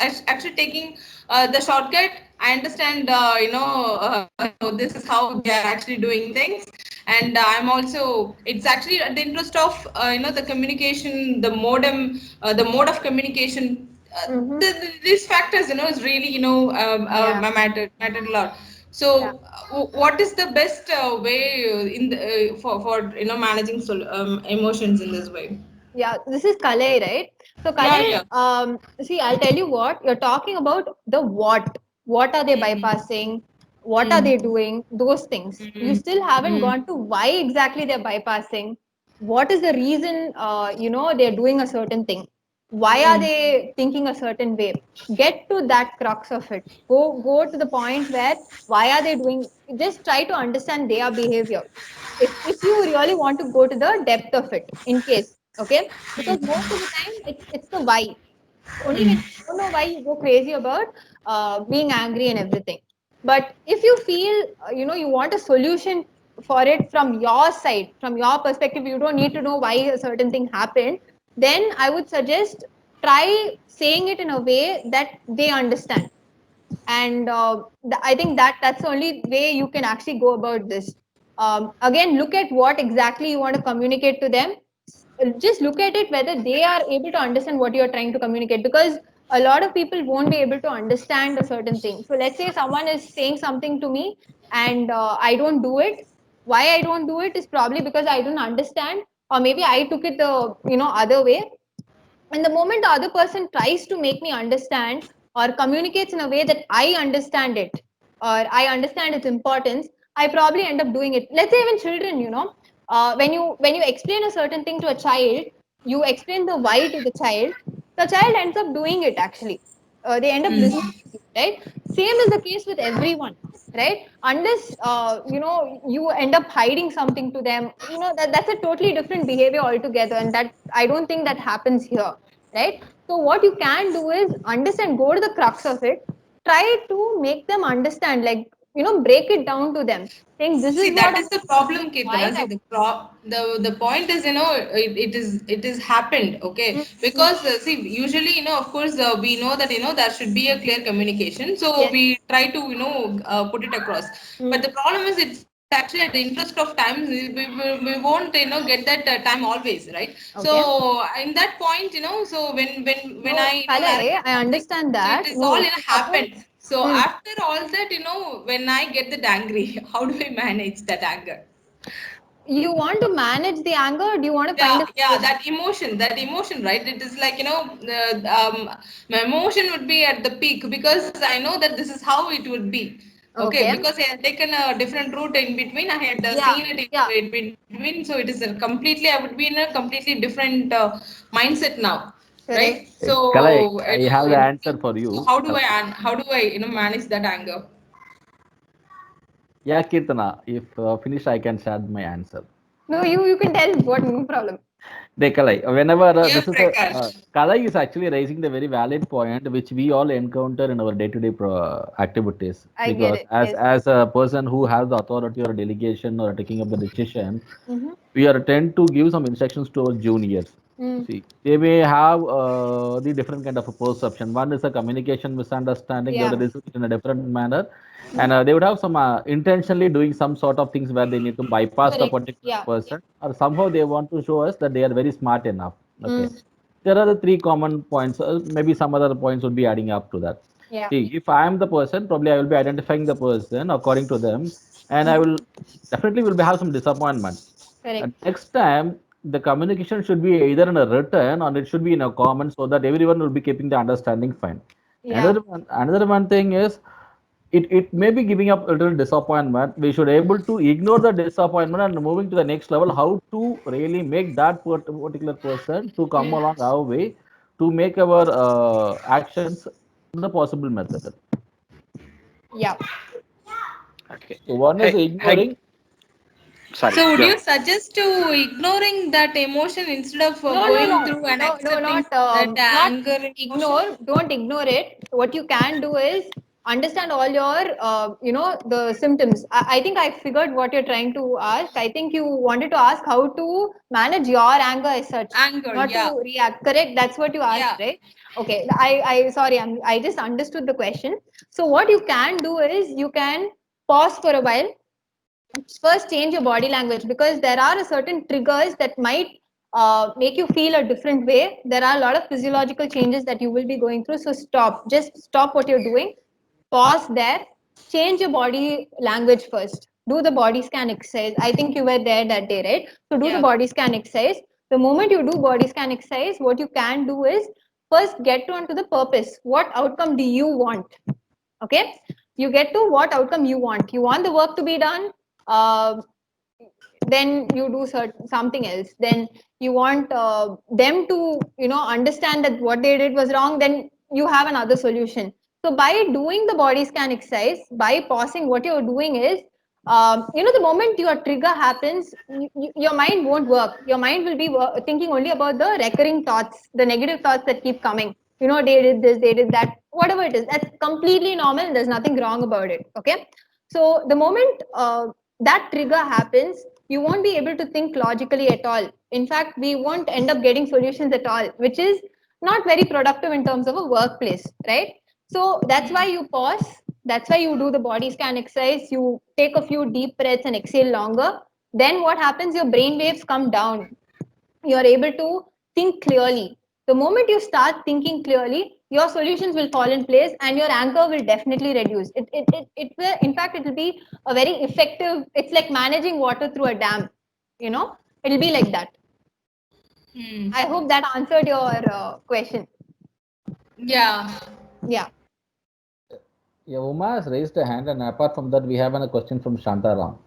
is actually taking the shortcut. I understand this is how they are actually doing things. And I'm also, it's actually at the interest of the communication, the mode of communication. Mm-hmm. These factors is really Yeah. mattered a lot. Yeah. So what is the best way for managing emotions in this way? Yeah. This is Kalei, right? So Yeah, Kalei, yeah. see, I'll tell you what you're talking about. The what? What are they bypassing? What are Mm, they doing? Those things. You mm, still haven't mm, gone to why exactly they're bypassing. What is the reason? They're doing a certain thing. Why are mm, they thinking a certain way? Get to that crux of it. Go to the point where why are they doing? Just try to understand their behavior. If you really want to go to the depth of it, in case, okay, because most of the time it's the why. Only when you don't know why you go crazy about being angry and everything. But if you feel you want a solution for it from your side, from your perspective, you don't need to know why a certain thing happened. Then I would suggest try saying it in a way that they understand. And I think that's the only way you can actually go about this. Again, look at what exactly you want to communicate to them. Just look at it whether they are able to understand what you're trying to communicate, because a lot of people won't be able to understand a certain thing. So let's say someone is saying something to me and I don't do it. Why I don't do it is probably because I don't understand, or maybe I took it the other way. And the moment the other person tries to make me understand or communicates in a way that I understand it, or I understand its importance, I probably end up doing it. Let's say even children, when you explain a certain thing to a child, you explain the why to the child ends up doing it actually. They end up listening Mm. to you, right? Same is the case with everyone, right? Unless you end up hiding something to them, that's a totally different behavior altogether, and that I don't think that happens here, right? So what you can do is understand, go to the crux of it, try to make them understand, like break it down to them, saying this See, is what that I'm is the doing, problem, why Kirtana. See, I. the point is, it is happened, okay? Mm-hmm. Because see, usually, of course, we know that there should be a clear communication, so Yes. we try to put it across. But Mm. the problem is, it's actually at the interest of time, we won't get that time always, right? Okay. So in that point, so when No, I narrate Kalai, I something, understand so it that. is all No, so suppose. happened. So Mm. after all that, when I get that angry, how do I manage that anger? You want to manage the anger, or do you want to find Yeah, a yeah, solution? that emotion, right? It is like, my emotion would be at the peak because I know that this is how it would be. Okay, Okay. because I had taken a different route in between. I had Yeah. seen it Yeah. in between, so it is a completely. I would be in a completely different mindset now, right? Correct. Kalai, So, I have the answer for so you. how do I manage that anger? Yeah, Kirtana, if finished, I can share my answer. No, you can tell what, no problem. They Kalai, whenever Yeah, this is a Prakash. Kalai is actually raising the very valid point which we all encounter in our day-to-day activities. I get Because it. as Yes. as a person who has the authority or delegation or taking up the decision, Mm-hmm. we are tend to give some instructions to our juniors. Mm. See, they may have the different kind of a perception. One is a communication misunderstanding, the other Yeah. is in a different manner, and Mm. they would have some intentionally doing some sort of things where they need to bypass the Correct. particular Yeah. person, or somehow they want to show us that they are very smart enough. Okay, Mm. there are the three common points. Maybe some other points would be adding up to that. Yeah. See, if I am the person, probably I will be identifying the person according to them, and I Mm. will definitely will be have some disappointment. Correct. And next time, the communication should be either in a written or it should be in a comment so that everyone will be keeping the understanding fine. Yeah. Another one thing is it may be giving up a little disappointment. We should able to ignore the disappointment and moving to the next level. How to really make that particular person to come Mm. along our way to make our actions in the possible method. Yeah. Okay. So one is Hey, ignoring. sorry. So, would Go you ahead. suggest to ignoring that emotion instead of No, no, going no, through and no, no, accepting that not anger emotion? ignore. Don't ignore it. What you can do is understand all your, the symptoms. I think I figured what you're trying to ask. I think you wanted to ask how to manage your anger as such, Anger, not yeah, to react. Correct? That's what you asked, yeah. right? Okay. Sorry. I just understood the question. So what you can do is you can pause for a while. First change your body language, because there are certain triggers that might make you feel a different way. There are a lot of physiological changes that you will be going through, so just stop what you're doing, pause there, change your body language first, do the body scan exercise. I think you were there that day, right? So do the Yeah. body scan exercise. The moment you do body scan exercise, what you can do is first get to onto the purpose. What outcome do you want? Okay, you get to what outcome you want. You want the work to be done, uh, then you do something else. Then you want them to understand that what they did was wrong, then you have another solution. So by doing the body scan exercise, by pausing, what you're doing is, the moment your trigger happens, your mind won't work. Your mind will be thinking only about the recurring thoughts, the negative thoughts that keep coming. They did this, they did that, whatever it is. That's completely normal. There's nothing wrong about it. Okay. So the moment that trigger happens, you won't be able to think logically at all. In fact, we won't end up getting solutions at all, which is not very productive in terms of a workplace, right? So that's why you pause. That's why you do the body scan exercise. You take a few deep breaths and exhale longer. Then what happens? Your brain waves come down. You're able to think clearly. The moment you start thinking clearly, your solutions will fall in place and your anger will definitely reduce. It will, in fact, it will be a very effective, it's like managing water through a dam, it'll be like that. Hmm. I hope that answered your question. Yeah. Yeah. Yeah, Uma has raised a hand, and apart from that, we have a question from Shantaram.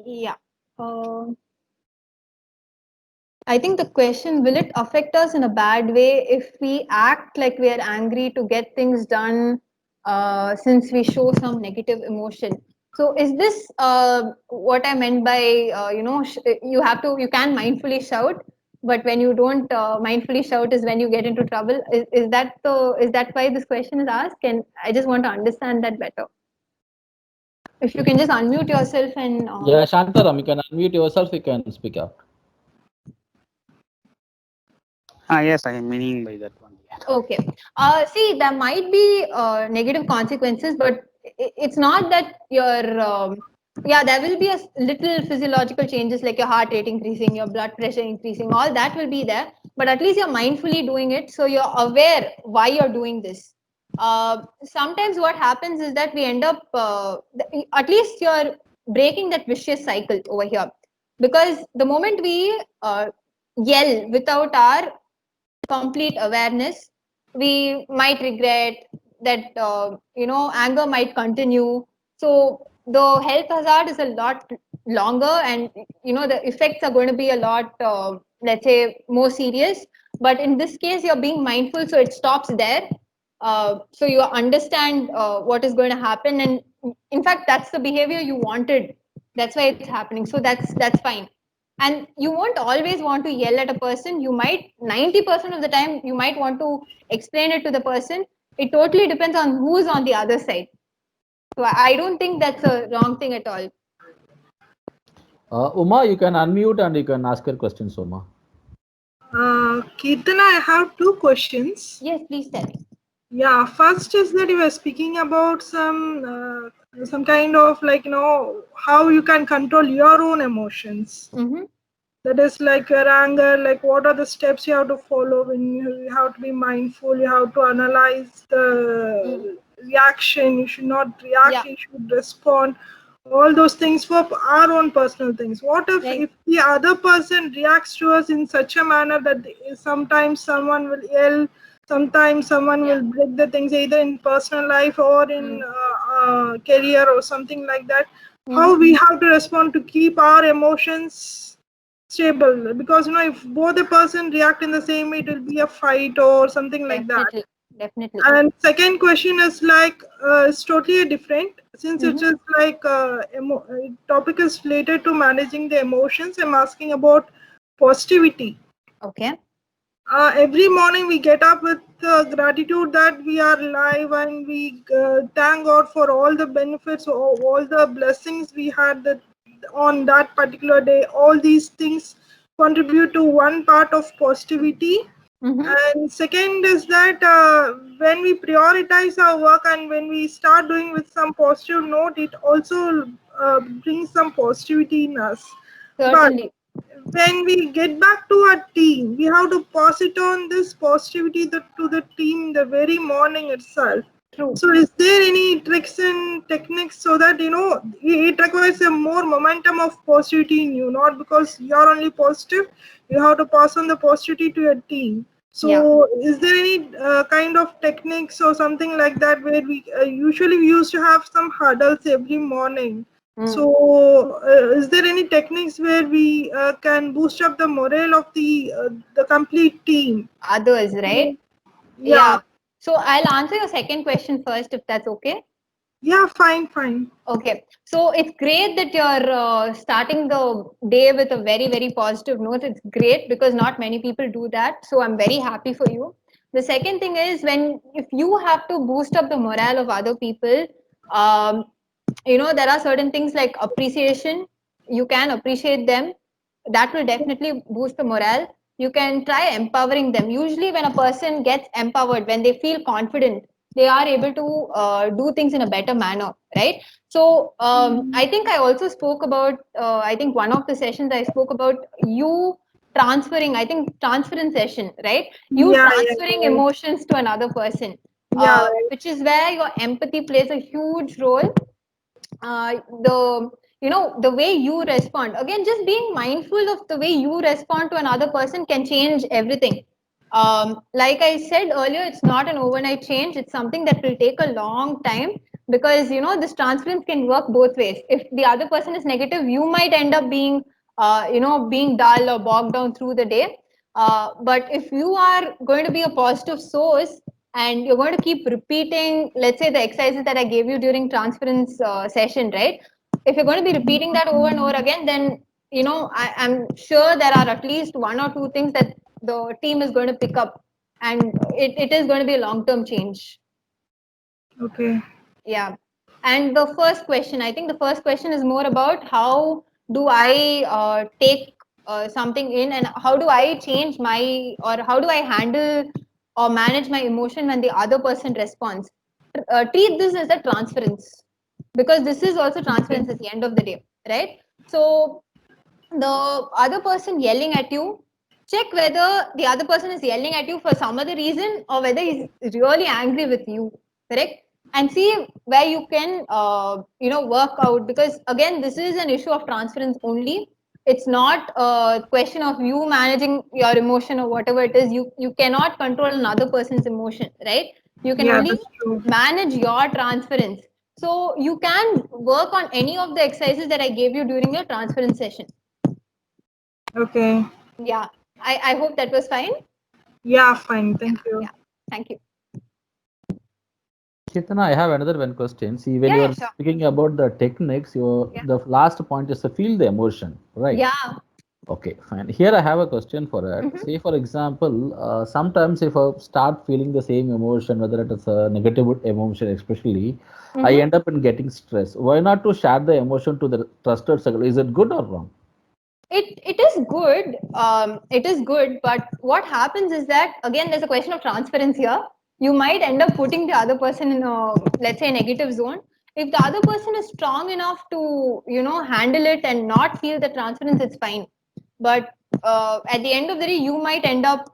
Yeah. I think the question, will it affect us in a bad way if we act like we are angry to get things done since we show some negative emotion? So is this what I meant by, you can mindfully shout, but when you don't mindfully shout is when you get into trouble. Is that why this question is asked? And I just want to understand that better. If you can just unmute yourself and Yeah, Shantaram, you can unmute yourself. You can speak up. Yes, I am meaning by that one. Yeah. okay. See, there might be negative consequences, but it's not that yeah, there will be a little physiological changes like your heart rate increasing, your blood pressure increasing, all that will be there. But at least you're mindfully doing it, so you're aware why you're doing this. Sometimes what happens is that we end up, at least you're breaking that vicious cycle over here. Because the moment we yell without our complete awareness, we might regret that, anger might continue. So the health hazard is a lot longer, and the effects are going to be a lot, let's say, more serious. But in this case, you're being mindful, so it stops there. So you understand what is going to happen, and in fact that's the behavior you wanted. That's why it's happening, so that's fine. And you won't always want to yell at a person. You might, 90% of the time you might want to explain it to the person. It totally depends on who's on the other side. So I don't think that's a wrong thing at all. Uma, you can unmute and you can ask your questions, Uma. Kirtana, I have two questions. Yes, please tell me. Yeah, first is that you were speaking about some kind of how you can control your own emotions. Mm-hmm. That is like your anger, like what are the steps you have to follow when you have to be mindful, you have to analyze the reaction, you should not react, you should respond. All those things for our own personal things. What if the other person reacts to us in such a manner that sometimes someone will yell, sometimes someone will break the things either in personal life or in career or something like that. How we have to respond to keep our emotions stable, because if both the person react in the same way, it will be a fight or something like that. Definitely. And second question is like it's totally different, since it is like topic is related to managing the emotions. I'm asking about positivity. Okay. Every morning we get up with gratitude that we are alive, and we thank God for all the benefits, all the blessings we had on that particular day. All these things contribute to one part of positivity. And second is that when we prioritize our work and when we start doing with some positive note, it also brings some positivity in us. Certainly. But when we get back to our team, we have to pass it on this positivity to the team the very morning itself. True. So is there any tricks and techniques so that it requires a more momentum of positivity in you, not because you're only positive, you have to pass on the positivity to your team. So is there any kind of techniques or something like that where we usually we used to have some hurdles every morning? So is there any techniques where we can boost up the morale of the complete team? Others, right? Yeah. So I'll answer your second question first, if that's okay. Yeah, fine. Okay, so it's great that you're starting the day with a very, very positive note. It's great because not many people do that. So I'm very happy for you. The second thing is, if you have to boost up the morale of other people, there are certain things like appreciation. You can appreciate them. That will definitely boost the morale. You can try empowering them. Usually when a person gets empowered, when they feel confident, they are able to do things in a better manner, right? So I think I also spoke about, I think one of the sessions I spoke about you transferring, I think transference session, right? You Yeah, transferring right. emotions to another person, Yeah, right. which is where your empathy plays a huge role. The the way you respond, again, just being mindful of the way you respond to another person can change everything. Like I said earlier, it's not an overnight change, it's something that will take a long time, because this transference can work both ways. If the other person is negative, you might end up being being dull or bogged down through the day. But if you are going to be a positive source, and you're going to keep repeating, let's say, the exercises that I gave you during transference session, right? If you're going to be repeating that over and over again, then I'm sure there are at least one or two things that the team is going to pick up, and it is going to be a long-term change. Okay. Yeah. And the first question, I think the first question is more about how do I take something in, and how do I change my, or how do I handle or manage my emotion when the other person responds. Treat this as a transference, because this is also transference at the end of the day, right? So the other person yelling at you, check whether the other person is yelling at you for some other reason, or whether he's really angry with you, correct? And see where you can work out, because again, this is an issue of transference only. It's not a question of you managing your emotion or whatever it is. You cannot control another person's emotion, right? You can Yeah, only that's true. manage your transference. So you can work on any of the exercises that I gave you during your transference session. Okay. Yeah, I hope that was fine. Yeah, fine. Thank you. Yeah, thank you. Kitana, I have another one question. See, when Yeah, you yeah, are sure. speaking about the techniques, Yeah. the last point is to feel the emotion, right? Yeah. Okay, fine. Here I have a question for that. Mhm. Say, for example, sometimes if I start feeling the same emotion, whether it is a negative emotion, especially, I Mhm. end up in getting stressed. Why not to share the emotion to the trusted circle? Is it good or wrong? It is good. It is good, but what happens is that, again, there's a question of transference here. You might end up putting the other person in a, let's say, negative zone. If the other person is strong enough to handle it and not feel the transference, it's fine. But at the end of the day, you might end up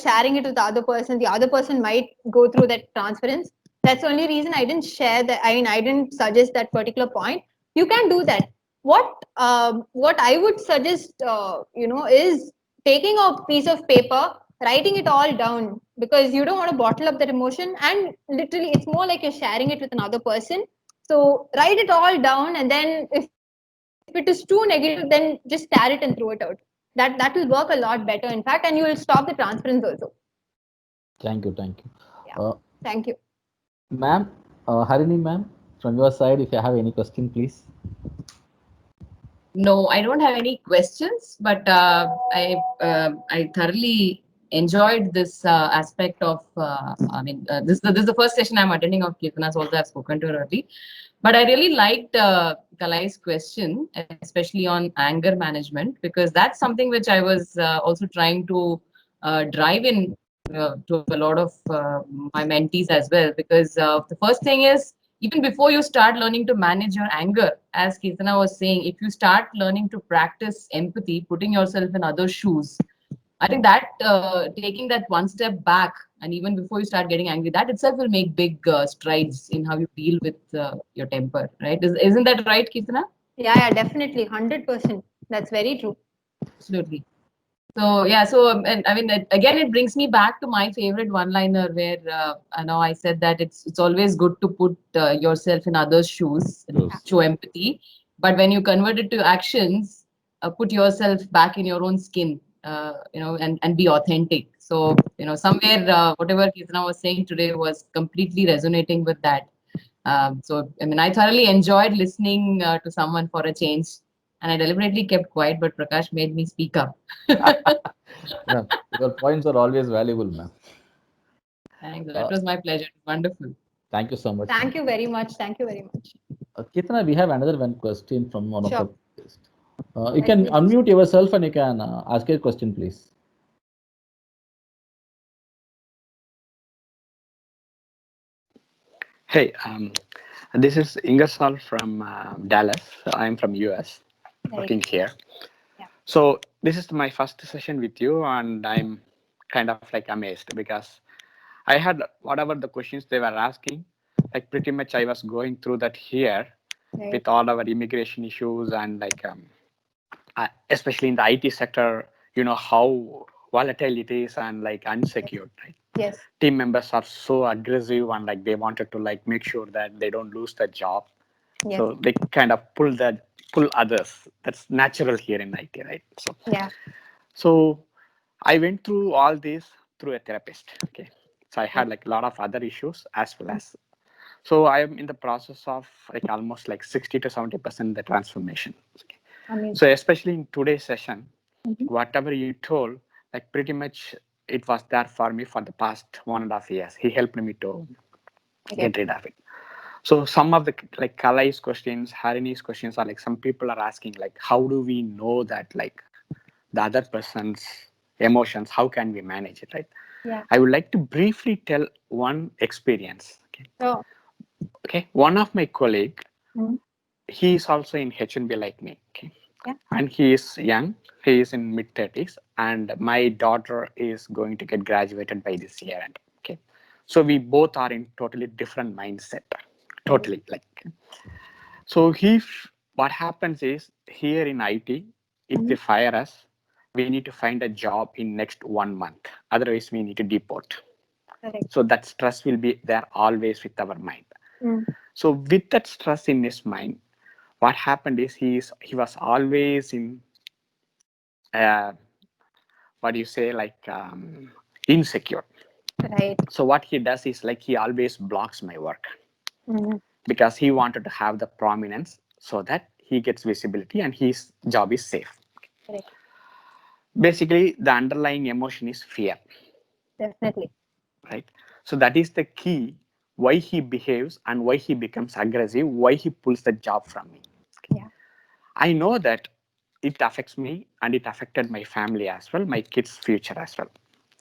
sharing it with the other person. The other person might go through that transference. That's the only reason I didn't share that. I mean, I didn't suggest that particular point. You can do that. What I would suggest, is taking a piece of paper, writing it all down, because you don't want to bottle up that emotion, and literally it's more like you're sharing it with another person. So write it all down, and then if it is too negative, then just tear it and throw it out. That will work a lot better, in fact, and you will stop the transference also. Thank you, thank you. Yeah. Uh, Thank you. Ma'am, Harini ma'am, from your side, if you have any question, please. No, I don't have any questions, but I thoroughly enjoyed this aspect of. This is the first session I'm attending of Kirtana's. Although I've spoken to her early, but I really liked Kalai's question, especially on anger management, because that's something which I was also trying to drive in to a lot of my mentees as well. Because the first thing is, even before you start learning to manage your anger, as Kirtana was saying, if you start learning to practice empathy, putting yourself in others' shoes, I think that taking that one step back, and even before you start getting angry, that itself will make big strides in how you deal with your temper, right? Isn't that right, Kirtana? Yeah, definitely, 100%. That's very true. Absolutely. So yeah, so and I mean, again, it brings me back to my favorite one-liner where I know I said that it's always good to put yourself in others' shoes and Yes. show empathy, but when you convert it to actions, put yourself back in your own skin, and be authentic. So somewhere whatever Kirtana was saying today was completely resonating with that. So I mean, I thoroughly enjoyed listening to someone for a change, and I deliberately kept quiet, but Prakash made me speak up. Ma'am, your points are always valuable, ma'am. Thanks. That Uh, was my pleasure. Wonderful. Thank you so much, ma'am. Thank you very much. Thank you very much. Kirtana, we have another one question from one of Sure. the guests. You Let can me just unmute yourself and you can ask your question, please. Hey, this is Ingersoll from Dallas. I'm from US, working here. Yeah. So this is my first session with you, and I'm kind of like amazed because I had whatever the questions they were asking, like pretty much I was going through that here Right. with all our immigration issues and like especially in the IT sector, you know how volatile it is and like unsecured, right? Yes. Team members are so aggressive and like they wanted to like make sure that they don't lose their job, Yes. so they kind of pull others. That's natural here in IT, right? Yeah. So I went through all this through a therapist. Okay, so I had like a lot of other issues as well as, so I am in the process of like almost like 60 to 70% the transformation. Okay. Amazing. So especially in today's session, Mhm. whatever you told, like pretty much it was there for me for the past 1.5 years. He helped me to Okay. get rid of it. So some of the like Kalai's questions, Harini's questions are like some people are asking like, how do we know that like the other person's emotions? How can we manage it, right? Yeah. I would like to briefly tell one experience. Okay. So. Okay. One of my colleague, Mhm. he is also in H1B like me. Okay. Yeah. And he is young. He is in mid 30s, and my daughter is going to get graduated by this year. And okay, so we both are in totally different mindset. Totally like, so what happens is here in IT, if they fire us, we need to find a job in next 1 month. Otherwise, we need to deport. Correct. So that stress will be there always with our mind. Mm. So with that stress in his mind, what happened is he was always in uh, what do you say like insecure. Right. So what he does is like he always blocks my work Mhm. because he wanted to have the prominence so that he gets visibility and his job is safe. Correct. Basically, the underlying emotion is fear, Definitely. right? So that is the key why he behaves and why he becomes aggressive, why he pulls the job from me. Yeah. I know that it affects me and it affected my family as well, my kids' future as well.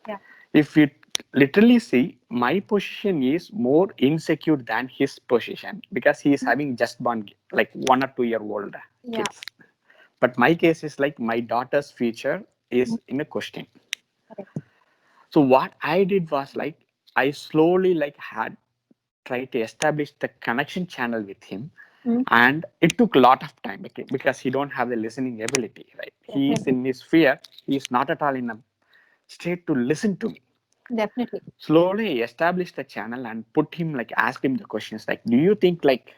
Yeah. If you literally see, my position is more insecure than his position because he is having just born, like 1 or 2 year old Yeah. kids. But my case is like my daughter's future is in a question. Correct. So what I did was like I slowly like had tried to establish the connection channel with him, Mm. and it took a lot of time because he don't have the listening ability, right? He is Definitely. in his fear. He is not at all in a state to listen to me. Definitely. Slowly establish the channel and put him like ask him the questions like, do you think like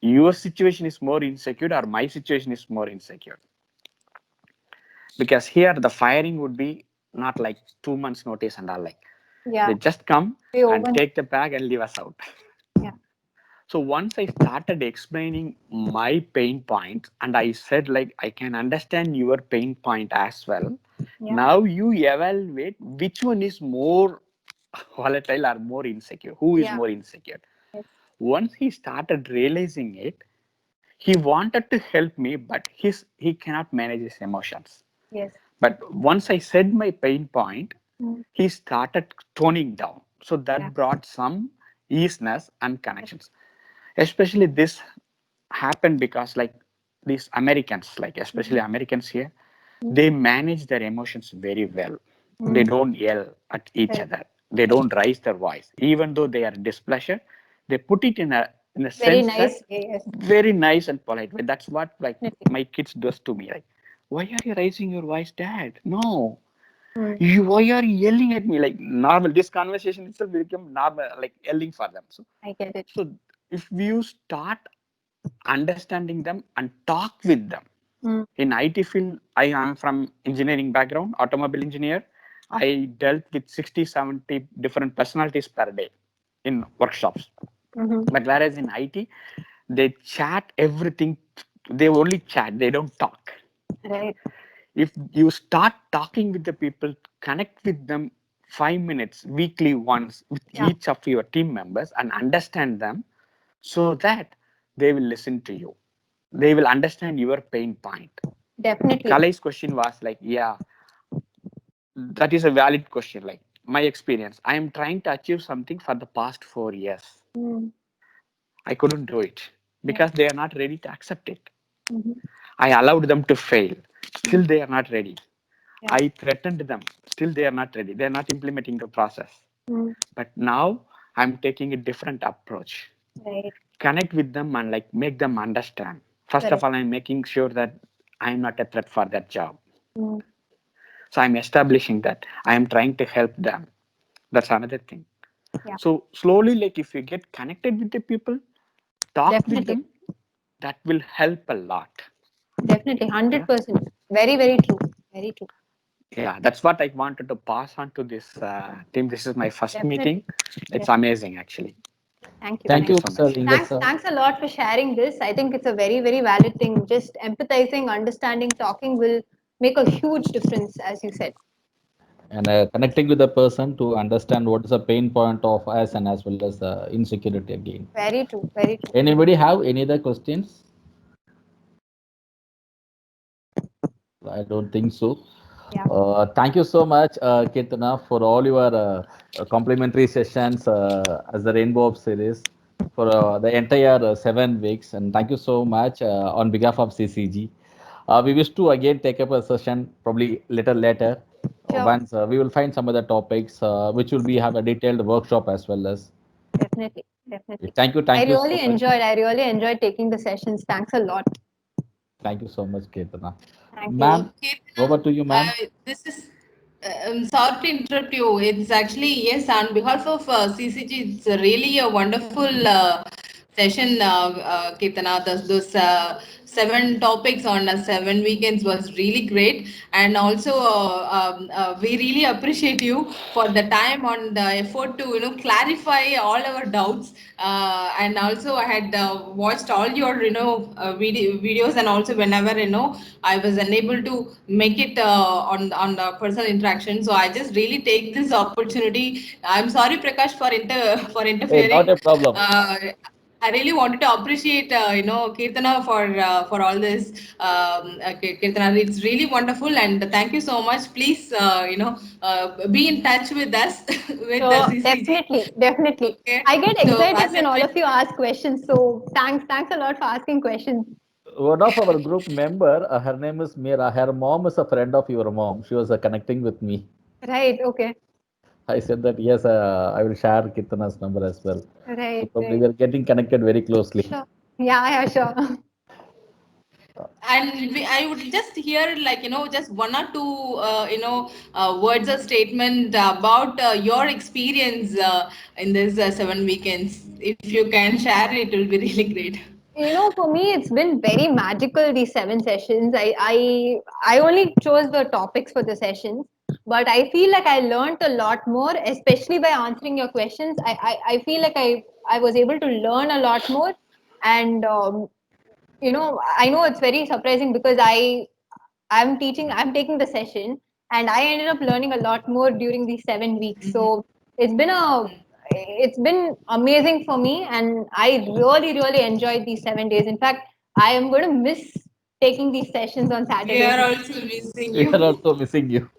your situation is more insecure or my situation is more insecure? Because here the firing would be not like 2 months notice and all, like Yeah. they just come We and open. take the bag and leave us out. Yeah. So once I started explaining my pain points and I said like I can understand your pain point as well. Yeah. Now you evaluate which one is more volatile or more insecure. Who is Yeah. more insecure? Yes. Once he started realizing it, he wanted to help me, but he cannot manage his emotions. Yes. But once I said my pain point, Mm. he started toning down. So that Yeah. brought some easiness and connections. Especially this happened because like these Americans, like especially Americans here, they manage their emotions very well. They don't yell at each Right. other. They don't raise their voice. Even though they are displeasure, they put it in a Very sense that nice. Yes. very nice and polite way. That's what like Definitely. my kids does to me. Like, why are you raising your voice, Dad? No. Mm. Why are you yelling at me? Like normal. This conversation itself will become normal, like yelling for them. I get it. So if you start understanding them and talk with them. Mm. In IT field, I am from engineering background, automobile engineer. I dealt with 60, 70 different personalities per day in workshops. Mhm. But whereas in IT, they chat everything. They only chat, they don't talk. Right. If you start talking with the people, connect with them 5 minutes weekly once with Yeah. each of your team members and understand them so that they will listen to you. They will understand your pain point. Definitely. Kalai's question was like, yeah, that is a valid question. Like my experience, I am trying to achieve something for the past 4 years. Mm. I couldn't do it because they are not ready to accept it. Mhm. I allowed them to fail. Still, they are not ready. Yeah. I threatened them. Still, they are not ready. They are not implementing the process. Mm. But now I'm taking a different approach. Right. Connect with them and like make them understand. First Correct. of all, I'm making sure that I'm not a threat for that job. Mm. So I'm establishing that. I am trying to help them. That's another thing. Yeah. So slowly, like if you get connected with the people, talk with Definitely. them, that will help a lot. Definitely. 100%. Very, very true. Very true. Yeah, that's what I wanted to pass on to this team. This is my first Definitely. meeting. It's Definitely. amazing, actually. Thank you. Thank Thank you you, so Mr. much. Ringa sir. Thanks a lot for sharing this. I think it's a very, very valid thing. Just empathizing, understanding, talking will make a huge difference, as you said. And connecting with the person to understand what is the pain point of us and as well as insecurity again. Very true. Very true. Anybody have any other questions? I don't think so. Yeah. Thank you so much, Kirtana, for all your complimentary sessions as the Rainbow Up series for the entire 7 weeks. And thank you so much on behalf of CCG. We wish to again take up a session probably little later Sure. once we will find some other topics which will be have a detailed workshop as well as. Definitely. Definitely. Thank you so much. I really enjoyed taking the sessions. Thanks a lot. Thank you so much, Kirtana. Thank you. Ma'am, Kirtana, over to you, ma'am. this is. I'm sorry to interrupt you. It's actually, yes, on behalf of CCG, it's really a wonderful session, Kirtana. Those 7 topics on 7 weekends was really great. And also, we really appreciate you for the time and the effort to, clarify all our doubts. And also, I had watched all your, videos, and also whenever, I was unable to make it on the personal interaction. So I just really take this opportunity. I'm sorry, Prakash, for Hey, interfering. not a problem. I really wanted to appreciate, Kirtana for all this. Kirtana, it's really wonderful, and thank you so much. Please, be in touch with us with the So CCG. definitely. Okay. I get So excited as when I all said, of you ask questions. So thanks a lot for asking questions. One of our group member, her name is Meera. Her mom is a friend of your mom. She was connecting with me. Right. Okay. I said that yes, I will share Kirtana's number as well. So Right. probably Right. we are getting connected very closely. Sure. Yeah. Sure. and I would just hear, like, just one or two words or statement about your experience in this 7 weekends. If you can share, it will be really great. For me, it's been very magical, these 7 sessions. I only chose the topics for the sessions, but I feel like I learned a lot more, especially by answering your questions. I feel like I was able to learn a lot more. And I know it's very surprising because I'm taking the session, and I ended up learning a lot more during these 7 weeks. So it's been amazing for me, and I really, really enjoyed these 7 days. In fact, I am going to miss taking these sessions on We are Saturdays. also missing We are you. also missing you.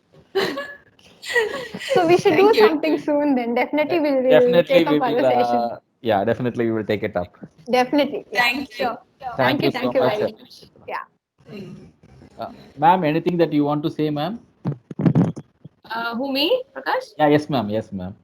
So we should do Thank you. something soon then. Definitely we'll Definitely take we up other will. sessions. Yeah, definitely we will take it up. Definitely. Yeah. Thank you. Sure. Thank you Thank so you much. very much. Yeah. Ma'am, anything that you want to say, ma'am? Who, me, Prakash? Yeah, yes, ma'am. Yes, ma'am.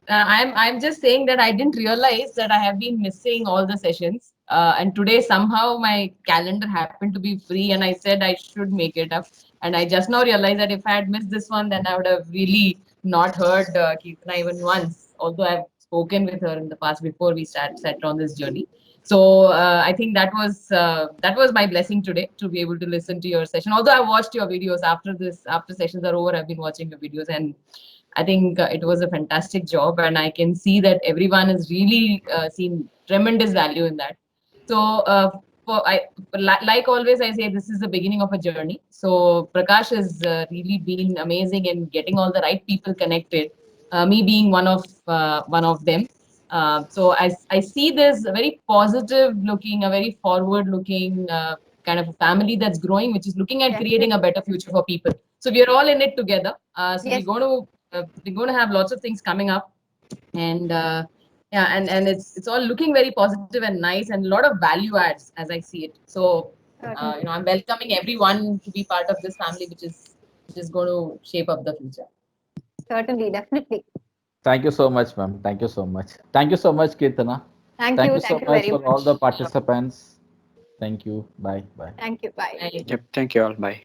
I'm just saying that I didn't realize that I have been missing all the sessions. And today somehow my calendar happened to be free, and I said I should make it up. And I just now realized that if I had missed this one, then I would have really not heard Kirtana even once. Although I've spoken with her in the past before we set on this journey. So I think that was my blessing today, to be able to listen to your session. Although I watched your videos after sessions are over, I've been watching your videos, and I think it was a fantastic job, and I can see that everyone has really seen tremendous value in that. So, like always, I say this is the beginning of a journey. So, Prakash has really been amazing in getting all the right people connected. Me being one of them. So, I see this very positive looking, a very forward looking kind of a family that's growing, which is looking at creating a better future for people. So, we are all in it together. So, Yes. we're going to have lots of things coming up, and Yeah, and it's all looking very positive and nice, and a lot of value adds as I see it. So I'm welcoming everyone to be part of this family, which is going to shape up the future. Certainly, definitely. Thank you so much, ma'am. Thank you so much. Thank you so much, Kirtana. Thank Thank you. you so Thank you much very for all much. the participants. Thank you. Bye. Bye. Thank you. Bye. Thank you. Yep. Thank you all. Bye.